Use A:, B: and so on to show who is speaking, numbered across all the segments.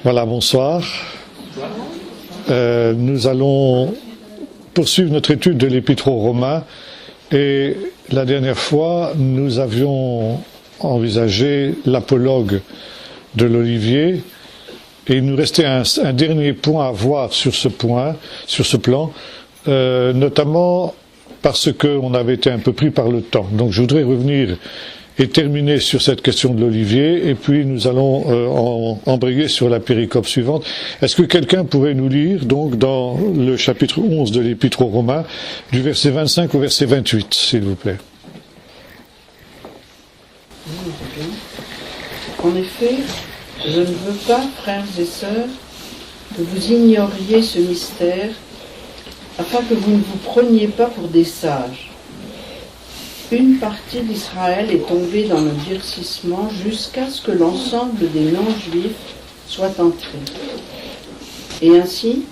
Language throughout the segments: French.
A: Voilà, bonsoir. Nous allons poursuivre notre étude de l'Épître aux Romains et la dernière fois, nous avions envisagé l'apologue de l'Olivier et il nous restait un dernier point à voir sur ce plan, notamment parce qu'on avait été un peu pris par le temps. Donc je voudrais revenir et terminer sur cette question de l'Olivier, et puis nous allons embrayer sur la péricope suivante. Est-ce que quelqu'un pourrait nous lire, donc, dans le chapitre 11 de l'Épître aux Romains, du verset 25 au verset 28, s'il vous plaît?
B: En effet, je ne veux pas, frères et sœurs, que vous ignoriez ce mystère, afin que vous ne vous preniez pas pour des sages. Une partie d'Israël est tombée dans le durcissement jusqu'à ce que l'ensemble des non-juifs soit entré. Et ainsi,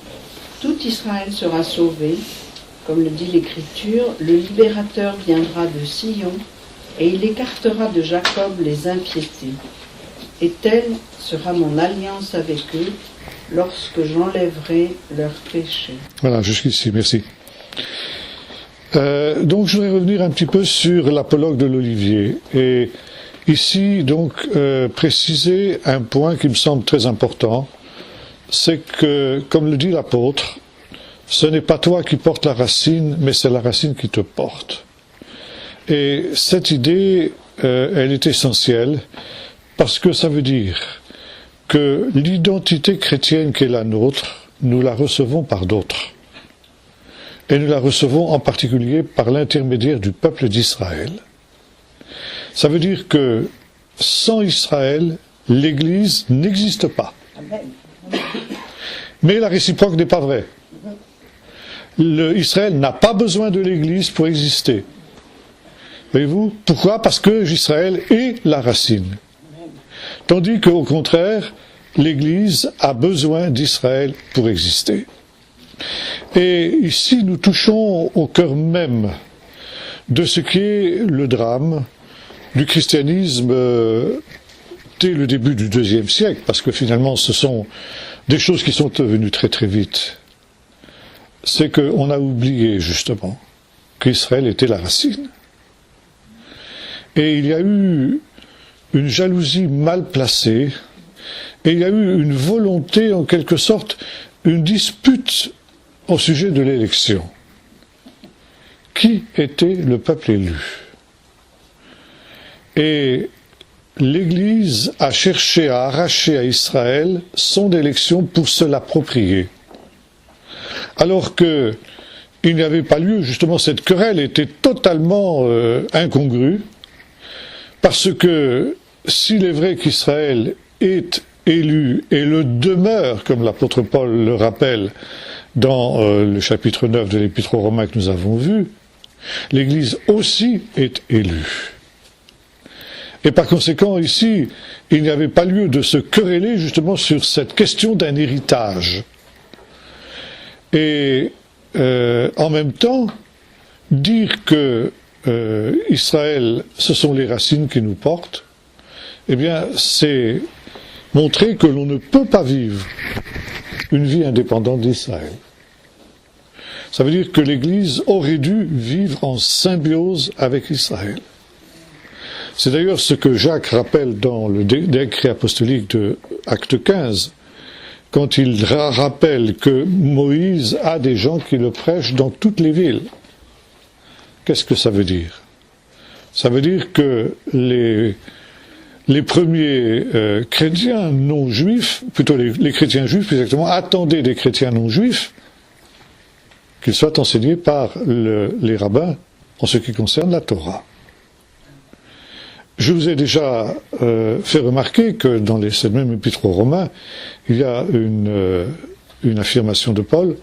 B: tout Israël sera sauvé, comme le dit l'Écriture, le libérateur viendra de Sion, et il écartera de Jacob les impiétés. Et telle sera mon alliance avec eux, lorsque j'enlèverai leurs péchés.
A: Voilà, jusqu'ici, merci. Donc je voudrais revenir un petit peu sur l'apologue de l'Olivier et ici donc préciser un point qui me semble très important, c'est que, comme le dit l'apôtre, ce n'est pas toi qui portes la racine, mais c'est la racine qui te porte. Et cette idée, elle est essentielle parce que ça veut dire que l'identité chrétienne qui est la nôtre, nous la recevons par d'autres. Et nous la recevons en particulier par l'intermédiaire du peuple d'Israël. Ça veut dire que sans Israël, l'Église n'existe pas. Mais la réciproque n'est pas vraie. Israël n'a pas besoin de l'Église pour exister. Voyez-vous? Pourquoi? Parce que Israël est la racine. Tandis qu'au contraire, l'Église a besoin d'Israël pour exister. Et ici, nous touchons au cœur même de ce qui est le drame du christianisme dès le début du IIe siècle, parce que finalement, ce sont des choses qui sont devenues très très vite. C'est qu'on a oublié justement qu'Israël était la racine. Et il y a eu une jalousie mal placée, et il y a eu une volonté, en quelque sorte, une dispute au sujet de l'élection. Qui était le peuple élu? Et l'Église a cherché à arracher à Israël son élection pour se l'approprier. Alors que il n'y avait pas lieu, justement, cette querelle était totalement incongrue, parce que s'il est vrai qu'Israël est élu et le demeure, comme l'apôtre Paul le rappelle dans le chapitre 9 de l'Épître aux Romains que nous avons vu, l'Église aussi est élue. Et par conséquent, ici, il n'y avait pas lieu de se quereller justement sur cette question d'un héritage. Et en même temps, dire que Israël, ce sont les racines qui nous portent, eh bien, c'est montrer que l'on ne peut pas vivre une vie indépendante d'Israël. Ça veut dire que l'Église aurait dû vivre en symbiose avec Israël. C'est d'ailleurs ce que Jacques rappelle dans le décret apostolique de Acte 15, quand il rappelle que Moïse a des gens qui le prêchent dans toutes les villes. Qu'est-ce que ça veut dire? Ça veut dire que les premiers chrétiens non juifs, plutôt les chrétiens juifs plus exactement, attendaient des chrétiens non juifs qu'ils soient enseignés par les rabbins en ce qui concerne la Torah. Je vous ai déjà fait remarquer que dans cette même épître aux Romains, il y a une affirmation de Paul.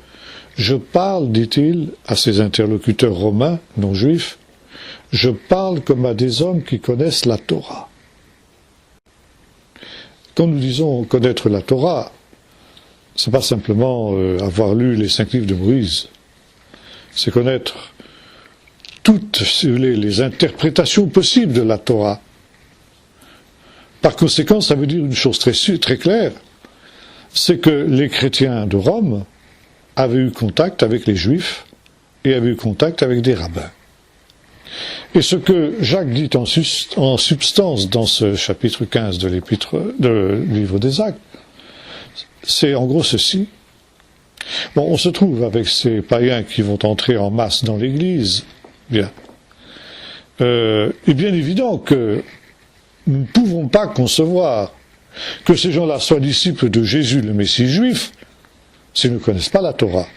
A: Je parle, dit-il, à ses interlocuteurs romains, non juifs, je parle comme à des hommes qui connaissent la Torah. Quand nous disons connaître la Torah, c'est pas simplement avoir lu les 5 livres de Moïse, c'est connaître toutes les interprétations possibles de la Torah. Par conséquent, ça veut dire une chose très claire, c'est que les chrétiens de Rome avaient eu contact avec les Juifs et avaient eu contact avec des rabbins. Et ce que Jacques dit en substance dans ce chapitre 15 de du livre des Actes, c'est en gros ceci. Bon, on se trouve avec ces païens qui vont entrer en masse dans l'Église. Bien. Il est bien évident que nous ne pouvons pas concevoir que ces gens-là soient disciples de Jésus, le Messie juif, s'ils ne connaissent pas la Torah.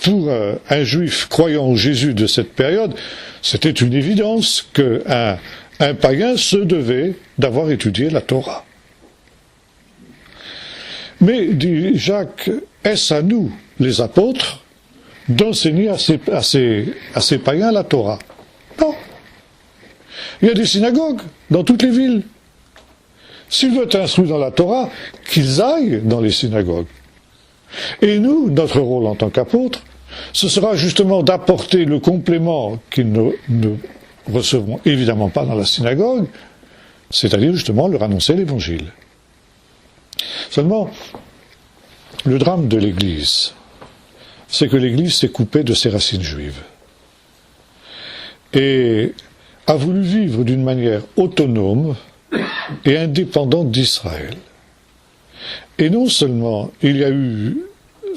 A: Pour un juif croyant en Jésus de cette période, c'était une évidence qu'un païen se devait d'avoir étudié la Torah. Mais, dit Jacques, est-ce à nous, les apôtres, d'enseigner à ces païens la Torah? Non. Il y a des synagogues dans toutes les villes. S'ils veulent être instruits dans la Torah, qu'ils aillent dans les synagogues. Et nous, notre rôle en tant qu'apôtres, ce sera justement d'apporter le complément qu'ils ne recevront évidemment pas dans la synagogue, c'est-à-dire justement leur annoncer l'Évangile. Seulement, le drame de l'Église, c'est que l'Église s'est coupée de ses racines juives et a voulu vivre d'une manière autonome et indépendante d'Israël. Et non seulement il y a eu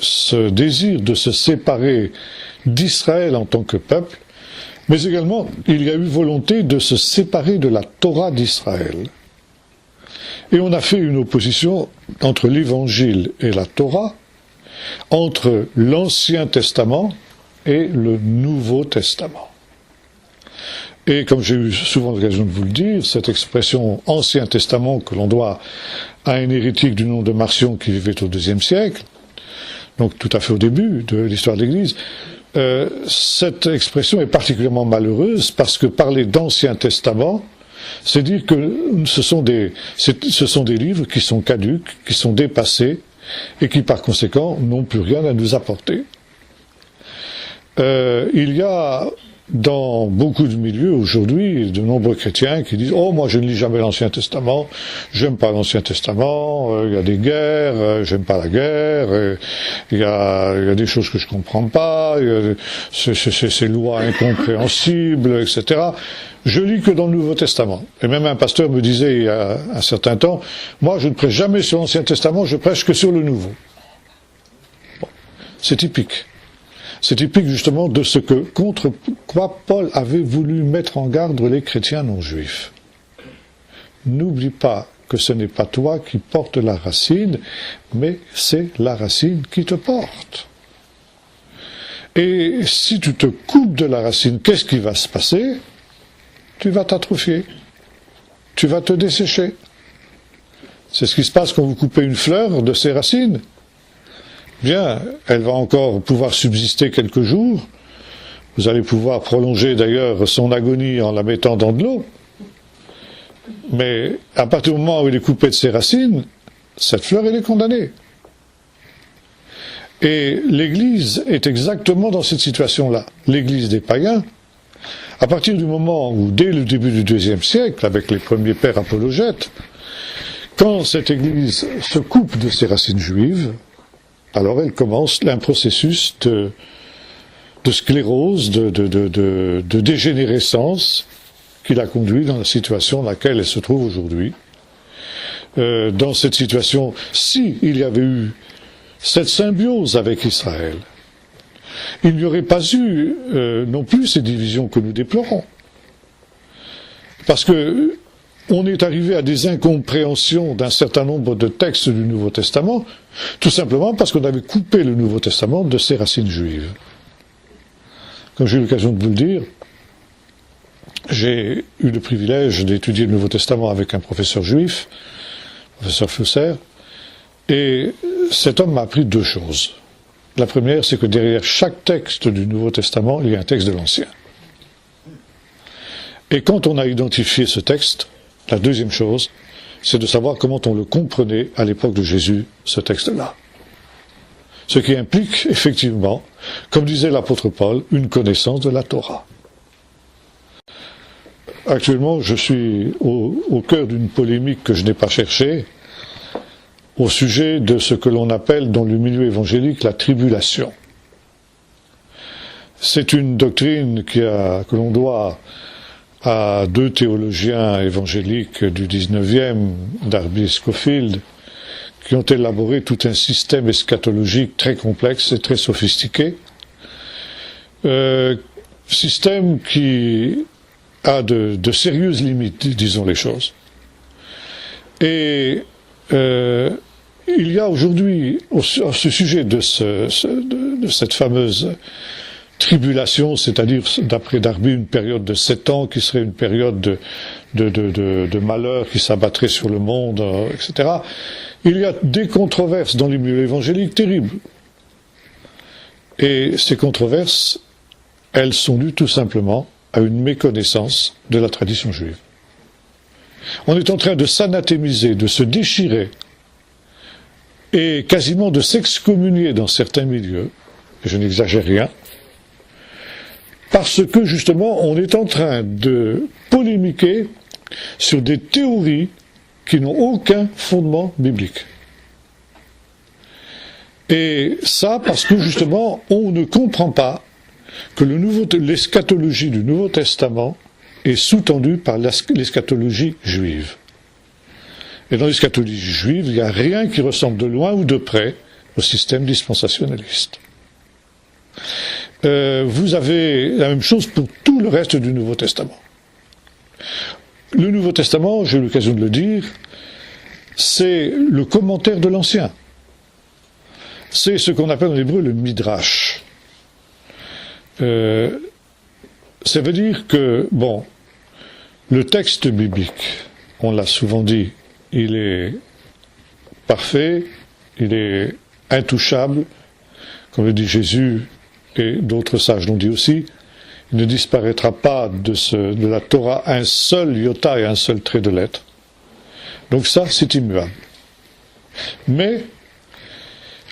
A: ce désir de se séparer d'Israël en tant que peuple, mais également il y a eu volonté de se séparer de la Torah d'Israël. Et on a fait une opposition entre l'Évangile et la Torah, entre l'Ancien Testament et le Nouveau Testament. Et comme j'ai eu souvent l'occasion de vous le dire, cette expression Ancien Testament que l'on doit à un hérétique du nom de Marcion qui vivait au IIe siècle, donc tout à fait au début de l'histoire de l'Église, cette expression est particulièrement malheureuse parce que parler d'Ancien Testament, c'est dire que ce sont des livres qui sont caducs, qui sont dépassés et qui par conséquent n'ont plus rien à nous apporter. Il y a dans beaucoup de milieux aujourd'hui de nombreux chrétiens qui disent « Oh, moi je ne lis jamais l'Ancien Testament, j'aime pas l'Ancien Testament, il y a des guerres, j'aime pas la guerre, il y a des choses que je comprends pas, ces lois incompréhensibles, etc. » Je lis que dans le Nouveau Testament. Et même un pasteur me disait il y a un certain temps, moi je ne prêche jamais sur l'Ancien Testament, je prêche que sur le Nouveau. Bon, c'est typique. C'est typique justement de ce que, contre quoi Paul avait voulu mettre en garde les chrétiens non juifs. N'oublie pas que ce n'est pas toi qui portes la racine, mais c'est la racine qui te porte. Et si tu te coupes de la racine, qu'est-ce qui va se passer? Tu vas t'atrophier, tu vas te dessécher. C'est ce qui se passe quand vous coupez une fleur de ses racines. Bien, elle va encore pouvoir subsister quelques jours. Vous allez pouvoir prolonger d'ailleurs son agonie en la mettant dans de l'eau. Mais à partir du moment où elle est coupée de ses racines, cette fleur, elle est condamnée. Et l'Église est exactement dans cette situation-là. L'Église des païens, à partir du moment où, dès le début du IIe siècle, avec les premiers pères apologètes, quand cette Église se coupe de ses racines juives, alors elle commence un processus de sclérose, de dégénérescence qui la conduit dans la situation dans laquelle elle se trouve aujourd'hui. Dans cette situation, si il y avait eu cette symbiose avec Israël, il n'y aurait pas eu non plus ces divisions que nous déplorons. Parce que on est arrivé à des incompréhensions d'un certain nombre de textes du Nouveau Testament, tout simplement parce qu'on avait coupé le Nouveau Testament de ses racines juives. Comme j'ai eu l'occasion de vous le dire, j'ai eu le privilège d'étudier le Nouveau Testament avec un professeur juif, professeur Fusser, et cet homme m'a appris deux choses. La première, c'est que derrière chaque texte du Nouveau Testament, il y a un texte de l'Ancien. Et quand on a identifié ce texte, la deuxième chose, c'est de savoir comment on le comprenait à l'époque de Jésus, ce texte-là. Ce qui implique, effectivement, comme disait l'apôtre Paul, une connaissance de la Torah. Actuellement, je suis au cœur d'une polémique que je n'ai pas cherchée, au sujet de ce que l'on appelle dans le milieu évangélique la tribulation. C'est une doctrine que l'on doit à deux théologiens évangéliques du 19e, Darby et Scofield, qui ont élaboré tout un système eschatologique très complexe et très sophistiqué. Système qui a de sérieuses limites, disons les choses. Et il y a aujourd'hui, à ce sujet de cette fameuse tribulation, c'est-à-dire, d'après Darby, une période de 7 ans qui serait une période de malheur qui s'abattrait sur le monde, etc. Il y a des controverses dans les milieux évangéliques terribles. Et ces controverses, elles sont dues tout simplement à une méconnaissance de la tradition juive. On est en train de s'anathémiser, de se déchirer, et quasiment de s'excommunier dans certains milieux, et je n'exagère rien, parce que justement on est en train de polémiquer sur des théories qui n'ont aucun fondement biblique. Et ça parce que justement on ne comprend pas que l'eschatologie du Nouveau Testament est sous-tendue par l'eschatologie juive. Et dans l'eschatologie juive, il n'y a rien qui ressemble de loin ou de près au système dispensationaliste. Vous avez la même chose pour tout le reste du Nouveau Testament. Le Nouveau Testament, j'ai eu l'occasion de le dire, c'est le commentaire de l'Ancien. C'est ce qu'on appelle en hébreu le Midrash. Ça veut dire que, bon, le texte biblique, on l'a souvent dit, il est parfait, il est intouchable, comme le dit Jésus et d'autres sages l'ont dit aussi, il ne disparaîtra pas de la Torah un seul iota et un seul trait de lettre. Donc ça, c'est immuable. Mais,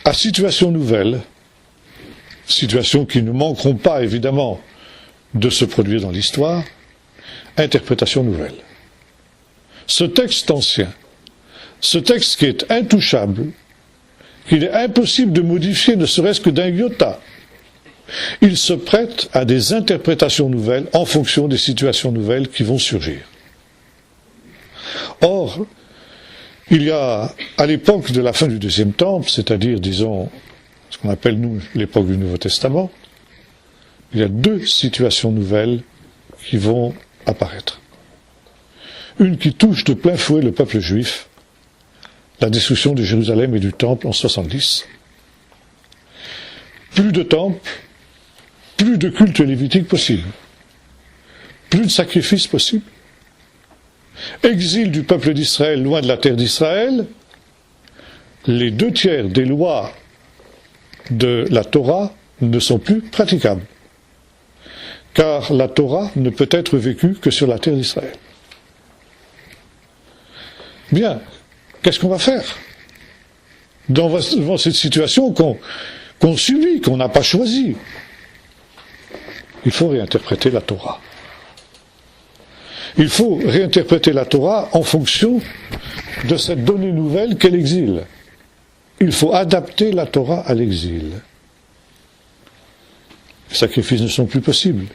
A: à situation nouvelle, situations qui ne manqueront pas évidemment de se produire dans l'histoire, interprétation nouvelle. Ce texte ancien, ce texte qui est intouchable, qu'il est impossible de modifier ne serait-ce que d'un iota, il se prête à des interprétations nouvelles en fonction des situations nouvelles qui vont surgir. Or, il y a, à l'époque de la fin du Deuxième Temple, c'est-à-dire, disons, ce qu'on appelle, nous, l'époque du Nouveau Testament, il y a deux situations nouvelles qui vont apparaître. Une qui touche de plein fouet le peuple juif, la destruction de Jérusalem et du Temple en 70. Plus de temple, plus de culte lévitique possible, plus de sacrifices possible, exil du peuple d'Israël loin de la terre d'Israël, les 2/3 des lois de la Torah ne sont plus praticables, car la Torah ne peut être vécue que sur la terre d'Israël. Bien, qu'est-ce qu'on va faire devant cette situation qu'on subit, qu'on n'a pas choisie? Il faut réinterpréter la Torah. Il faut réinterpréter la Torah en fonction de cette donnée nouvelle qu'est l'exil. Il faut adapter la Torah à l'exil. Les sacrifices ne sont plus possibles.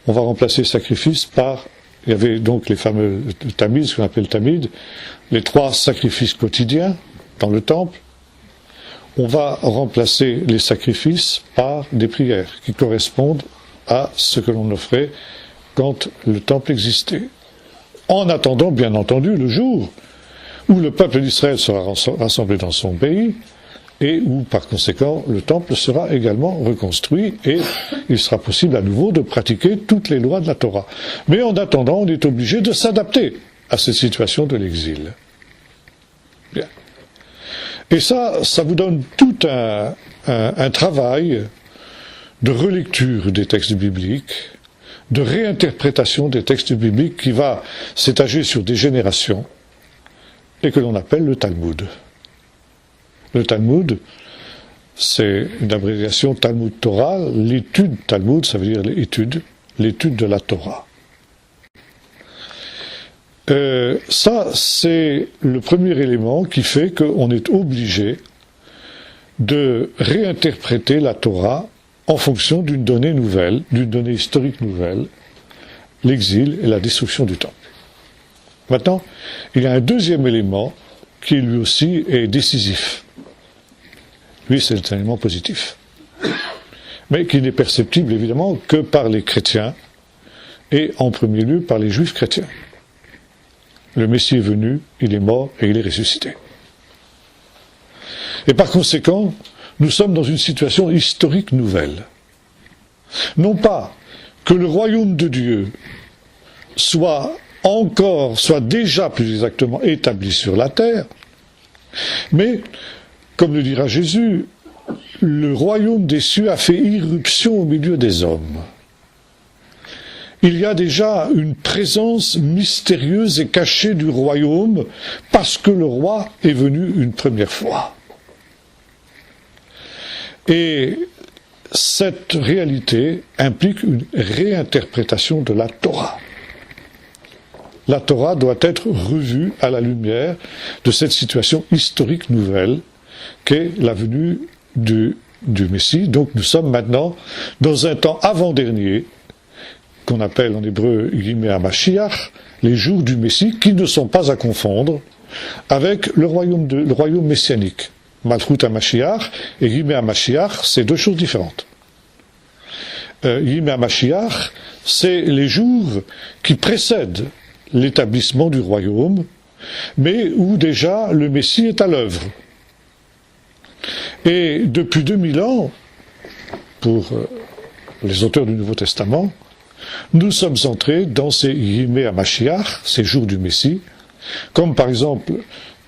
A: On va remplacer les sacrifices par, il y avait donc les fameux tamides, ce qu'on appelle tamides, les 3 sacrifices quotidiens dans le temple. On va remplacer les sacrifices par des prières qui correspondent à ce que l'on offrait quand le temple existait. En attendant, bien entendu, le jour où le peuple d'Israël sera rassemblé dans son pays et où, par conséquent, le temple sera également reconstruit et il sera possible à nouveau de pratiquer toutes les lois de la Torah. Mais en attendant, on est obligé de s'adapter à cette situation de l'exil. Bien. Et ça vous donne tout un travail de relecture des textes bibliques, de réinterprétation des textes bibliques qui va s'étager sur des générations et que l'on appelle le Talmud. Le Talmud, c'est une abréviation Talmud Torah, l'étude Talmud, ça veut dire l'étude de la Torah. Ça, c'est le premier élément qui fait qu'on est obligé de réinterpréter la Torah en fonction d'une donnée nouvelle, d'une donnée historique nouvelle, l'exil et la destruction du temple. Maintenant, il y a un deuxième élément qui lui aussi est décisif. Lui, c'est un élément positif, mais qui n'est perceptible évidemment que par les chrétiens et en premier lieu par les juifs chrétiens. Le Messie est venu, il est mort et il est ressuscité. Et par conséquent, nous sommes dans une situation historique nouvelle. Non pas que le royaume de Dieu soit déjà plus exactement établi sur la terre, mais, comme le dira Jésus, le royaume des cieux a fait irruption au milieu des hommes. Il y a déjà une présence mystérieuse et cachée du royaume parce que le roi est venu une première fois. Et cette réalité implique une réinterprétation de la Torah. La Torah doit être revue à la lumière de cette situation historique nouvelle qu'est la venue du Messie. Donc nous sommes maintenant dans un temps avant-dernier, qu'on appelle en hébreu Yimei HaMashiach, les jours du Messie, qui ne sont pas à confondre avec le royaume messianique. Malchut HaMashiach et Yimei HaMashiach, c'est deux choses différentes. Yimei HaMashiach, c'est les jours qui précèdent l'établissement du royaume, mais où déjà le Messie est à l'œuvre. Et depuis 2000 ans, pour les auteurs du Nouveau Testament, nous sommes entrés dans ces Yimei HaMashiach, ces jours du Messie, comme par exemple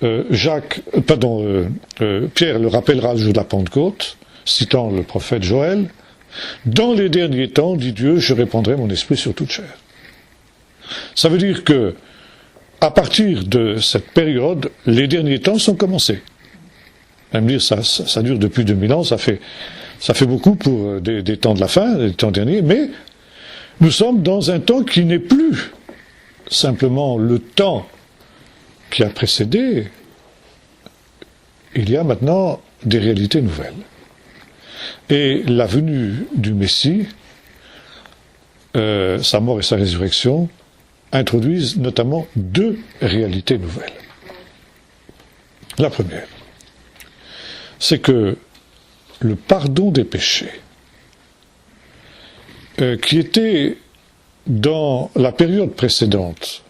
A: Pierre le rappellera le jour de la Pentecôte, citant le prophète Joël, « Dans les derniers temps, dit Dieu, je répandrai mon esprit sur toute chair. » Ça veut dire que, à partir de cette période, les derniers temps sont commencés. Même dire ça dure depuis 2000 ans, ça fait beaucoup pour des temps de la fin, des temps derniers, mais nous sommes dans un temps qui n'est plus simplement le temps qui a précédé. Il y a maintenant des réalités nouvelles. Et la venue du Messie, sa mort et sa résurrection, introduisent notamment deux réalités nouvelles. La première, c'est que le pardon des péchés, qui était dans la période précédente,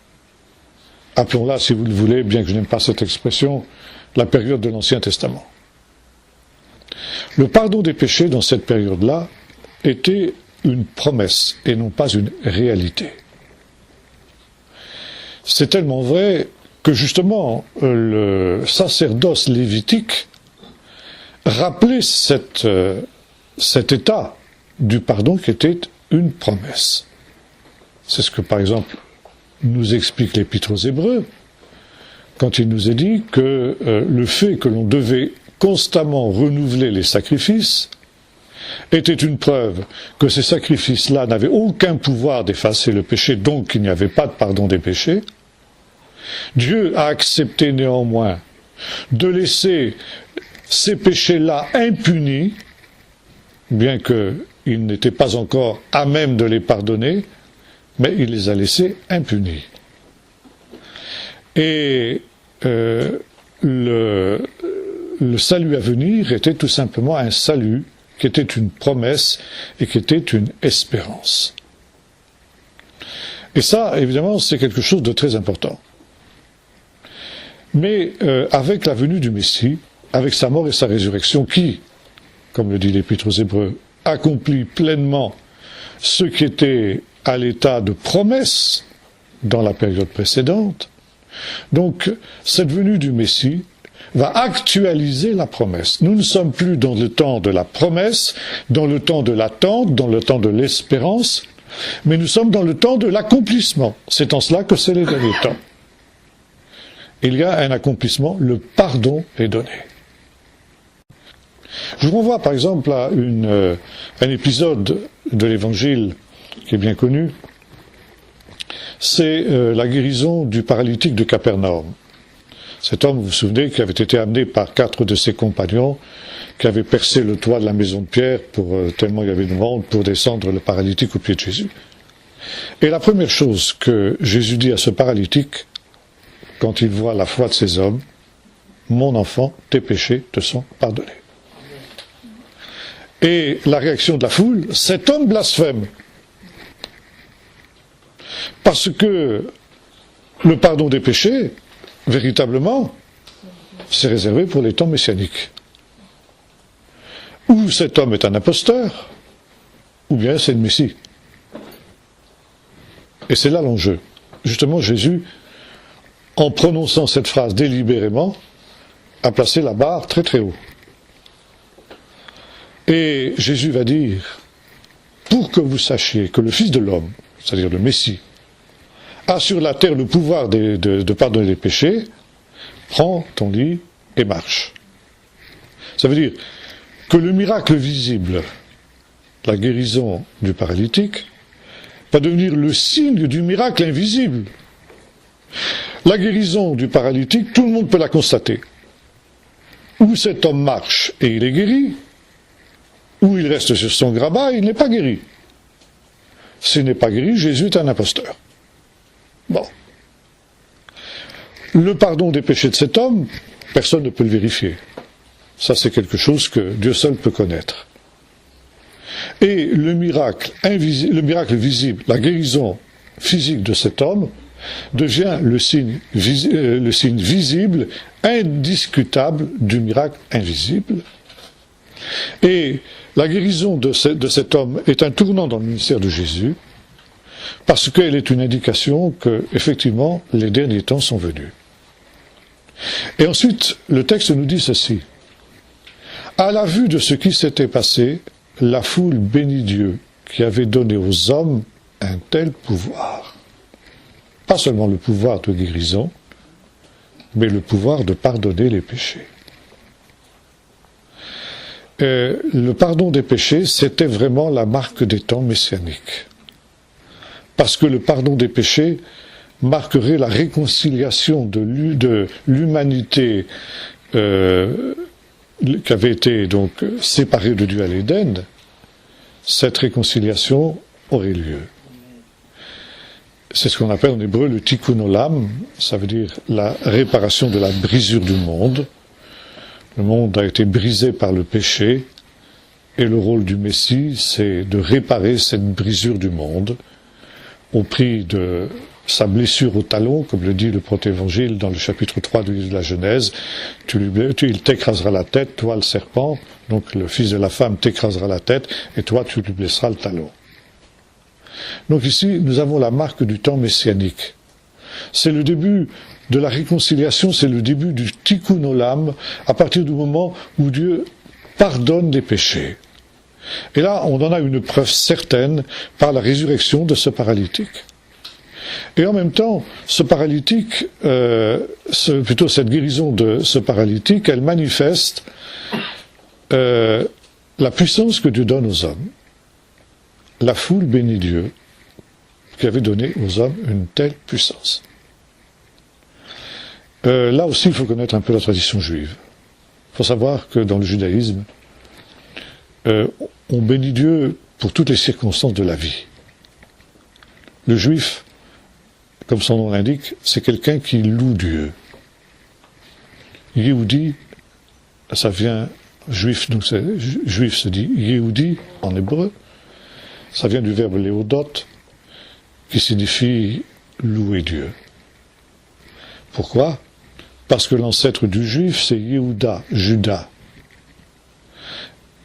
A: appelons-la, si vous le voulez, bien que je n'aime pas cette expression, la période de l'Ancien Testament. Le pardon des péchés dans cette période-là était une promesse et non pas une réalité. C'est tellement vrai que justement le sacerdoce lévitique rappelait cet état du pardon qui était une promesse. C'est ce que par exemple nous explique l'Épître aux Hébreux, quand il nous est dit que le fait que l'on devait constamment renouveler les sacrifices était une preuve que ces sacrifices-là n'avaient aucun pouvoir d'effacer le péché, donc qu'il n'y avait pas de pardon des péchés. Dieu a accepté néanmoins de laisser ces péchés-là impunis, bien qu'il n'était pas encore à même de les pardonner, mais il les a laissés impunis. Et le salut à venir était tout simplement un salut qui était une promesse et qui était une espérance. Et ça, évidemment, c'est quelque chose de très important. Mais avec la venue du Messie, avec sa mort et sa résurrection, qui, comme le dit l'Épître aux Hébreux, accomplit pleinement ce qui était à l'état de promesse dans la période précédente, donc cette venue du Messie va actualiser la promesse. Nous ne sommes plus dans le temps de la promesse, dans le temps de l'attente, dans le temps de l'espérance, mais nous sommes dans le temps de l'accomplissement. C'est en cela que c'est les derniers temps. Il y a un accomplissement, le pardon est donné. Je vous renvoie par exemple à un épisode de l'Évangile qui est bien connu. c'est la guérison du paralytique de Capernaum. Cet homme, vous vous souvenez, qui avait été amené par 4 de ses compagnons, qui avaient percé le toit de la maison de Pierre, tellement il y avait de monde, pour descendre le paralytique au pied de Jésus. Et la première chose que Jésus dit à ce paralytique, quand il voit la foi de ces hommes, « Mon enfant, tes péchés te sont pardonnés ». Et la réaction de la foule, cet homme blasphème. Parce que le pardon des péchés, véritablement, c'est réservé pour les temps messianiques. Ou cet homme est un imposteur, ou bien c'est le Messie. Et c'est là l'enjeu. Justement, Jésus, en prononçant cette phrase délibérément, a placé la barre très très haut. Et Jésus va dire, pour que vous sachiez que le Fils de l'homme, c'est-à-dire le Messie, a sur la terre le pouvoir de pardonner les péchés, prends ton lit et marche. Ça veut dire que le miracle visible, la guérison du paralytique, va devenir le signe du miracle invisible. La guérison du paralytique, tout le monde peut la constater. Ou cet homme marche et il est guéri, ou il reste sur son grabat et il n'est pas guéri. S'il n'est pas guéri, Jésus est un imposteur. Bon. Le pardon des péchés de cet homme, personne ne peut le vérifier. Ça, c'est quelque chose que Dieu seul peut connaître. Et le miracle visible, la guérison physique de cet homme, devient le signe visible, indiscutable du miracle invisible. Et la guérison de cet homme est un tournant dans le ministère de Jésus, parce qu'elle est une indication que, effectivement, les derniers temps sont venus. Et ensuite, le texte nous dit ceci. À la vue de ce qui s'était passé, la foule bénit Dieu, qui avait donné aux hommes un tel pouvoir. Pas seulement le pouvoir de guérison, mais le pouvoir de pardonner les péchés. Le pardon des péchés, c'était vraiment la marque des temps messianiques. Parce que le pardon des péchés marquerait la réconciliation de l'humanité qui avait été donc séparée de Dieu à l'Éden. Cette réconciliation aurait lieu. C'est ce qu'on appelle en hébreu le tikkun olam, ça veut dire la réparation de la brisure du monde. Le monde a été brisé par le péché, et le rôle du Messie, c'est de réparer cette brisure du monde, au prix de sa blessure au talon, comme le dit le protévangile dans le chapitre 3 de la Genèse, il t'écrasera la tête, toi le serpent, donc le fils de la femme t'écrasera la tête, et toi tu lui blesseras le talon. Donc ici, nous avons la marque du temps messianique. C'est le début de la réconciliation, c'est le début du tikkun olam, à partir du moment où Dieu pardonne les péchés. Et là, on en a une preuve certaine par la résurrection de ce paralytique. Et en même temps, ce paralytique, plutôt cette guérison de ce paralytique, elle manifeste la puissance que Dieu donne aux hommes. La foule bénit Dieu, qui avait donné aux hommes une telle puissance. Là aussi, il faut connaître un peu la tradition juive. Il faut savoir que dans le judaïsme, on bénit Dieu pour toutes les circonstances de la vie. Le juif, comme son nom l'indique, c'est quelqu'un qui loue Dieu. Yehudi, ça vient, juif, donc juif se dit Yehudi en hébreu, ça vient du verbe léodot, qui signifie louer Dieu. Pourquoi ? Parce que l'ancêtre du juif, c'est Yehuda, Judas.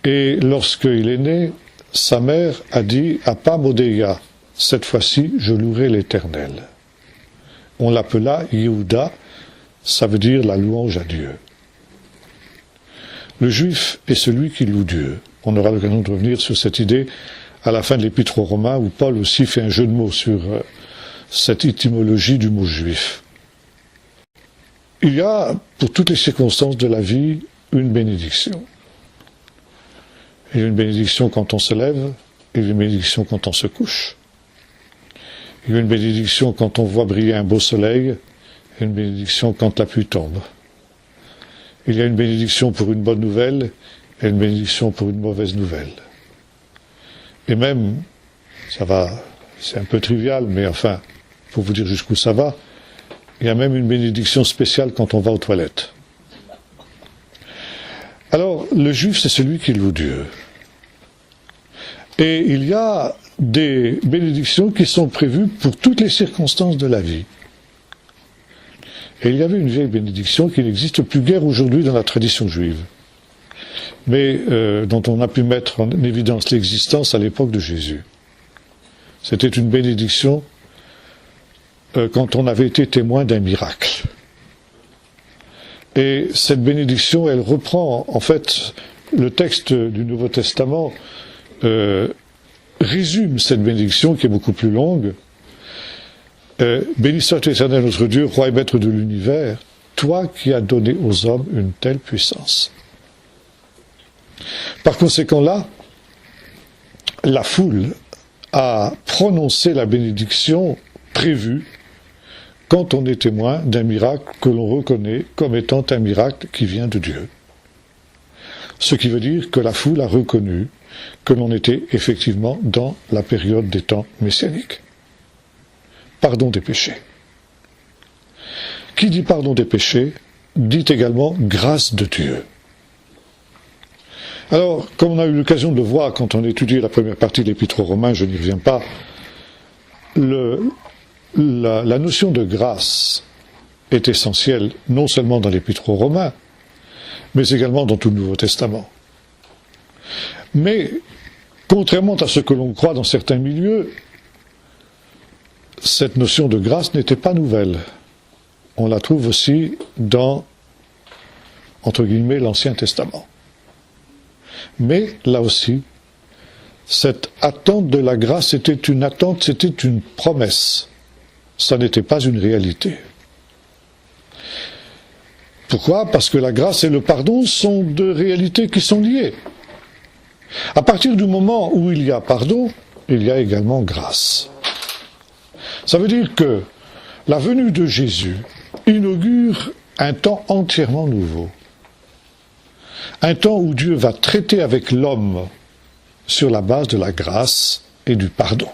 A: Et lorsqu'il est né, sa mère a dit « Apa Modeya », cette fois-ci, je louerai l'Éternel. On l'appela Yehuda, ça veut dire la louange à Dieu. Le juif est celui qui loue Dieu. On aura l'occasion de revenir sur cette idée à la fin de l'Épître aux Romains, où Paul aussi fait un jeu de mots sur cette étymologie du mot juif. Il y a, pour toutes les circonstances de la vie, une bénédiction. Il y a une bénédiction quand on se lève, et une bénédiction quand on se couche. Il y a une bénédiction quand on voit briller un beau soleil, et une bénédiction quand la pluie tombe. Il y a une bénédiction pour une bonne nouvelle, et une bénédiction pour une mauvaise nouvelle. Et même, ça va, c'est un peu trivial, mais enfin, pour vous dire jusqu'où ça va, il y a même une bénédiction spéciale quand on va aux toilettes. Alors, le juif, c'est celui qui loue Dieu. Et il y a des bénédictions qui sont prévues pour toutes les circonstances de la vie. Et il y avait une vieille bénédiction qui n'existe plus guère aujourd'hui dans la tradition juive, mais dont on a pu mettre en évidence l'existence à l'époque de Jésus. C'était une bénédiction quand on avait été témoin d'un miracle. Et cette bénédiction, elle reprend, en fait, le texte du Nouveau Testament résume cette bénédiction qui est beaucoup plus longue. Béni soit l'Éternel notre Dieu, roi et maître de l'univers, toi qui as donné aux hommes une telle puissance. Par conséquent là, la foule a prononcé la bénédiction prévue quand on est témoin d'un miracle que l'on reconnaît comme étant un miracle qui vient de Dieu. Ce qui veut dire que la foule a reconnu que l'on était effectivement dans la période des temps messianiques. Pardon des péchés. Qui dit pardon des péchés, dit également grâce de Dieu. Alors, comme on a eu l'occasion de le voir quand on étudie la première partie de l'Épître aux Romains, je n'y reviens pas, la notion de grâce est essentielle non seulement dans l'Épître aux Romains, mais également dans tout le Nouveau Testament. Mais, contrairement à ce que l'on croit dans certains milieux, cette notion de grâce n'était pas nouvelle. On la trouve aussi dans, entre guillemets, l'Ancien Testament. Mais, là aussi, cette attente de la grâce était une attente, c'était une promesse. Ça n'était pas une réalité. Pourquoi ? Parce que la grâce et le pardon sont deux réalités qui sont liées. À partir du moment où il y a pardon, il y a également grâce. Ça veut dire que la venue de Jésus inaugure un temps entièrement nouveau. Un temps où Dieu va traiter avec l'homme sur la base de la grâce et du pardon.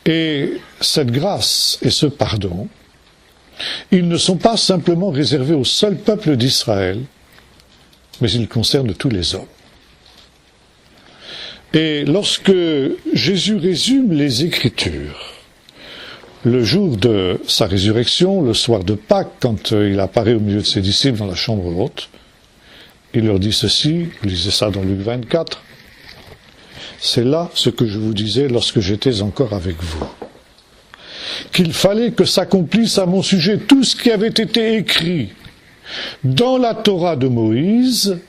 A: Et cette grâce et ce pardon, ils ne sont pas simplement réservés au seul peuple d'Israël, mais ils concernent tous les hommes. Et lorsque Jésus résume les Écritures, le jour de sa résurrection, le soir de Pâques, quand il apparaît au milieu de ses disciples dans la chambre haute, il leur dit ceci, vous lisez ça dans Luc 24, c'est là ce que je vous disais lorsque j'étais encore avec vous, qu'il fallait que s'accomplisse à mon sujet tout ce qui avait été écrit dans la Torah de Moïse,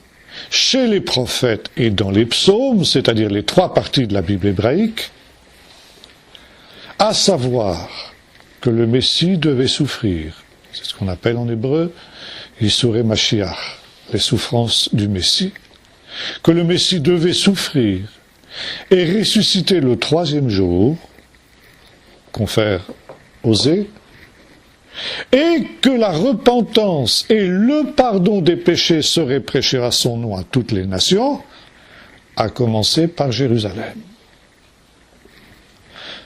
A: chez les prophètes et dans les psaumes, c'est-à-dire les trois parties de la Bible hébraïque, à savoir que le Messie devait souffrir. C'est ce qu'on appelle en hébreu Yissurei Mashiach, les souffrances du Messie. Que le Messie devait souffrir et ressusciter le troisième jour, confère Osée, et que la repentance et le pardon des péchés seraient prêchés à son nom à toutes les nations, à commencer par Jérusalem.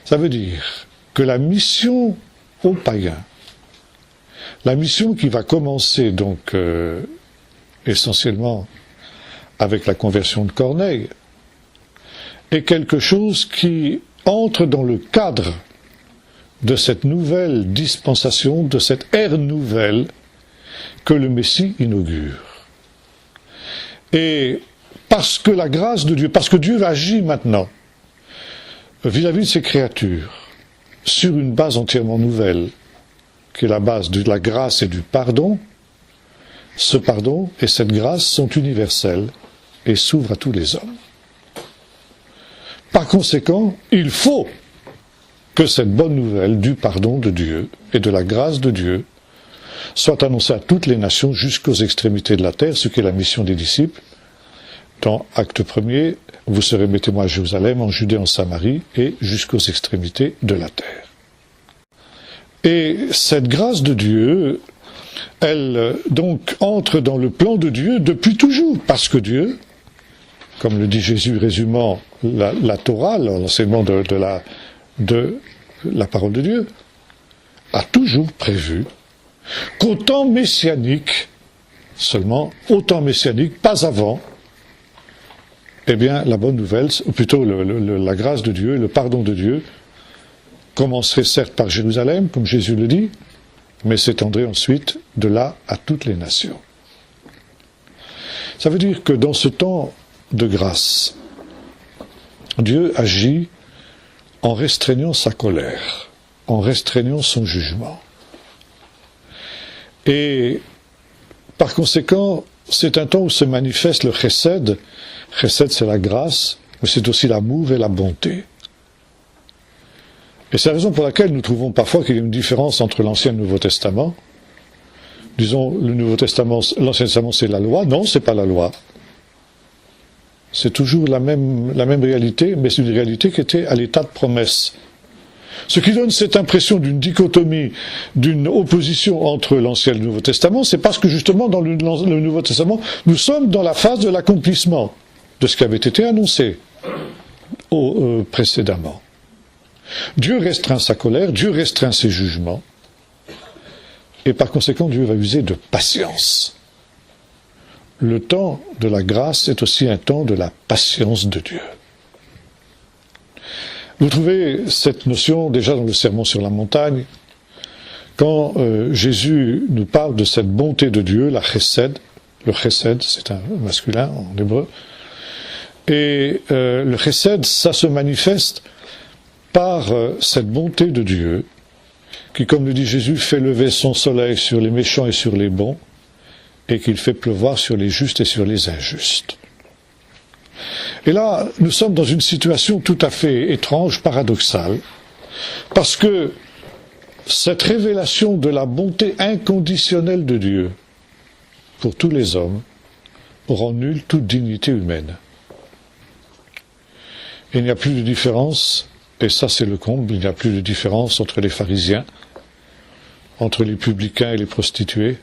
A: Ça veut dire que la mission aux païens, la mission qui va commencer donc essentiellement avec la conversion de Corneille, est quelque chose qui entre dans le cadre de cette nouvelle dispensation, de cette ère nouvelle que le Messie inaugure. Et parce que la grâce de Dieu, parce que Dieu agit maintenant vis-à-vis de ses créatures sur une base entièrement nouvelle, qui est la base de la grâce et du pardon, ce pardon et cette grâce sont universels et s'ouvrent à tous les hommes. Par conséquent, il faut que cette bonne nouvelle du pardon de Dieu et de la grâce de Dieu soit annoncée à toutes les nations jusqu'aux extrémités de la terre, ce qui est la mission des disciples, dans Acte 1er, vous serez mes témoins à Jérusalem, en Judée, en Samarie et jusqu'aux extrémités de la terre. Et cette grâce de Dieu, elle donc entre dans le plan de Dieu depuis toujours, parce que Dieu, comme le dit Jésus résumant la Torah, l'enseignement de la parole de Dieu, a toujours prévu qu'au temps messianique, seulement au temps messianique, pas avant, eh bien la bonne nouvelle, ou plutôt la grâce de Dieu, le pardon de Dieu, commencerait certes par Jérusalem, comme Jésus le dit, mais s'étendrait ensuite de là à toutes les nations. Ça veut dire que dans ce temps de grâce, Dieu agit en restreignant sa colère, en restreignant son jugement. Et par conséquent, c'est un temps où se manifeste le chesed. Chesed, c'est la grâce, mais c'est aussi l'amour et la bonté. Et c'est la raison pour laquelle nous trouvons parfois qu'il y a une différence entre l'Ancien et le Nouveau Testament. Disons, le Nouveau Testament, l'Ancien Testament, c'est la loi. Non, c'est pas la loi. C'est toujours la même réalité, mais c'est une réalité qui était à l'état de promesse. Ce qui donne cette impression d'une dichotomie, d'une opposition entre l'Ancien et le Nouveau Testament, c'est parce que justement dans le Nouveau Testament, nous sommes dans la phase de l'accomplissement de ce qui avait été annoncé précédemment. Dieu restreint sa colère, Dieu restreint ses jugements, et par conséquent Dieu va user de patience. Le temps de la grâce est aussi un temps de la patience de Dieu. Vous trouvez cette notion déjà dans le Sermon sur la montagne, quand Jésus nous parle de cette bonté de Dieu, la chesed. Le chesed, c'est un masculin en hébreu, et le chesed, ça se manifeste par cette bonté de Dieu, qui, comme le dit Jésus, fait lever son soleil sur les méchants et sur les bons, et qu'il fait pleuvoir sur les justes et sur les injustes. Et là, nous sommes dans une situation tout à fait étrange, paradoxale, parce que cette révélation de la bonté inconditionnelle de Dieu pour tous les hommes rend nulle toute dignité humaine. Il n'y a plus de différence, et ça c'est le comble, il n'y a plus de différence entre les pharisiens, entre les publicains et les prostituées.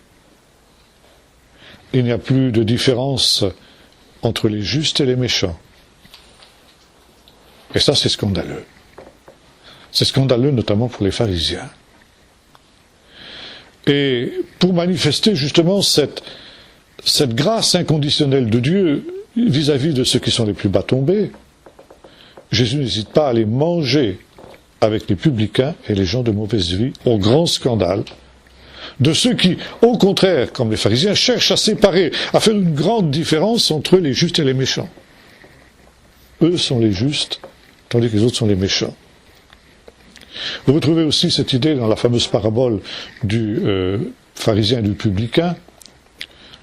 A: Il n'y a plus de différence entre les justes et les méchants. Et ça, c'est scandaleux. C'est scandaleux notamment pour les pharisiens. Et pour manifester justement cette grâce inconditionnelle de Dieu vis-à-vis de ceux qui sont les plus bas tombés, Jésus n'hésite pas à aller manger avec les publicains et les gens de mauvaise vie, au grand scandale de ceux qui, au contraire, comme les pharisiens, cherchent à séparer, à faire une grande différence entre les justes et les méchants. Eux sont les justes, tandis que les autres sont les méchants. Vous retrouvez aussi cette idée dans la fameuse parabole du pharisien et du publicain.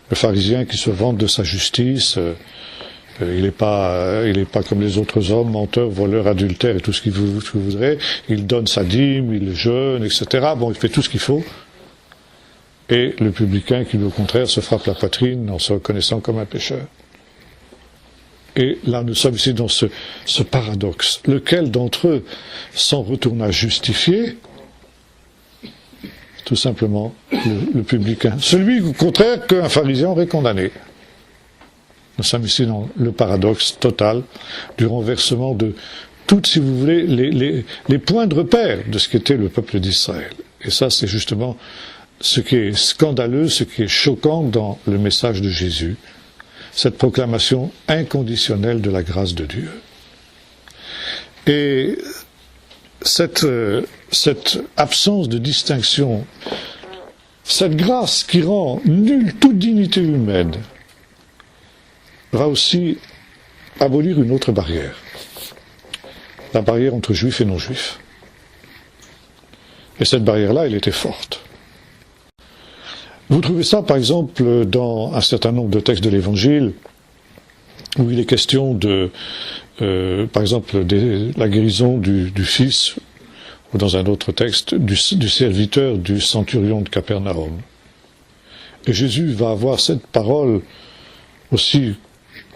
A: Le pharisien qui se vante de sa justice, il n'est pas comme les autres hommes, menteur, voleur, adultère et tout ce qu'il voudrait. Il donne sa dîme, il jeûne, etc. Bon, il fait tout ce qu'il faut. Et le publicain qui, au contraire, se frappe la poitrine en se reconnaissant comme un pécheur. Et là, nous sommes ici dans ce paradoxe. Lequel d'entre eux s'en retourna justifié? Tout simplement, le publicain. Celui, au contraire, qu'un pharisien aurait condamné. Nous sommes ici dans le paradoxe total du renversement de toutes, si vous voulez, les points de repère de ce qu'était le peuple d'Israël. Et ça, c'est justement ce qui est scandaleux, ce qui est choquant dans le message de Jésus, cette proclamation inconditionnelle de la grâce de Dieu. Et cette absence de distinction, cette grâce qui rend nulle toute dignité humaine, va aussi abolir une autre barrière, la barrière entre juifs et non-juifs. Et cette barrière-là, elle était forte. Vous trouvez ça, par exemple, dans un certain nombre de textes de l'Évangile, où il est question de, par exemple, la guérison du fils, ou dans un autre texte, du serviteur du centurion de Capernaum. Et Jésus va avoir cette parole aussi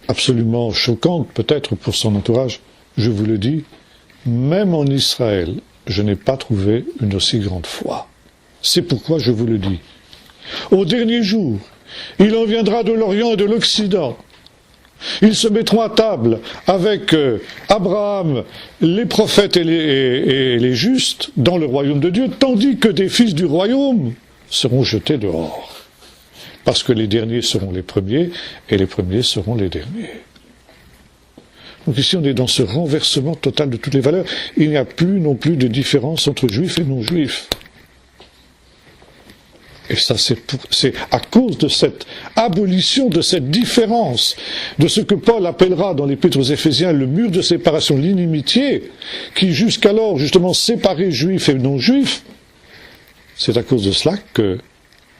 A: absolument choquante peut-être pour son entourage, je vous le dis, même en Israël, je n'ai pas trouvé une aussi grande foi. C'est pourquoi je vous le dis. Au dernier jour, il en viendra de l'Orient et de l'Occident. Ils se mettront à table avec Abraham, les prophètes et les justes dans le royaume de Dieu, tandis que des fils du royaume seront jetés dehors. Parce que les derniers seront les premiers et les premiers seront les derniers. Donc ici on est dans ce renversement total de toutes les valeurs. Il n'y a plus non plus de différence entre juifs et non-juifs. Et ça, c'est à cause de cette abolition, de cette différence, de ce que Paul appellera dans l'Épître aux Éphésiens le mur de séparation, l'inimitié, qui jusqu'alors, justement, séparait juifs et non-juifs. C'est à cause de cela que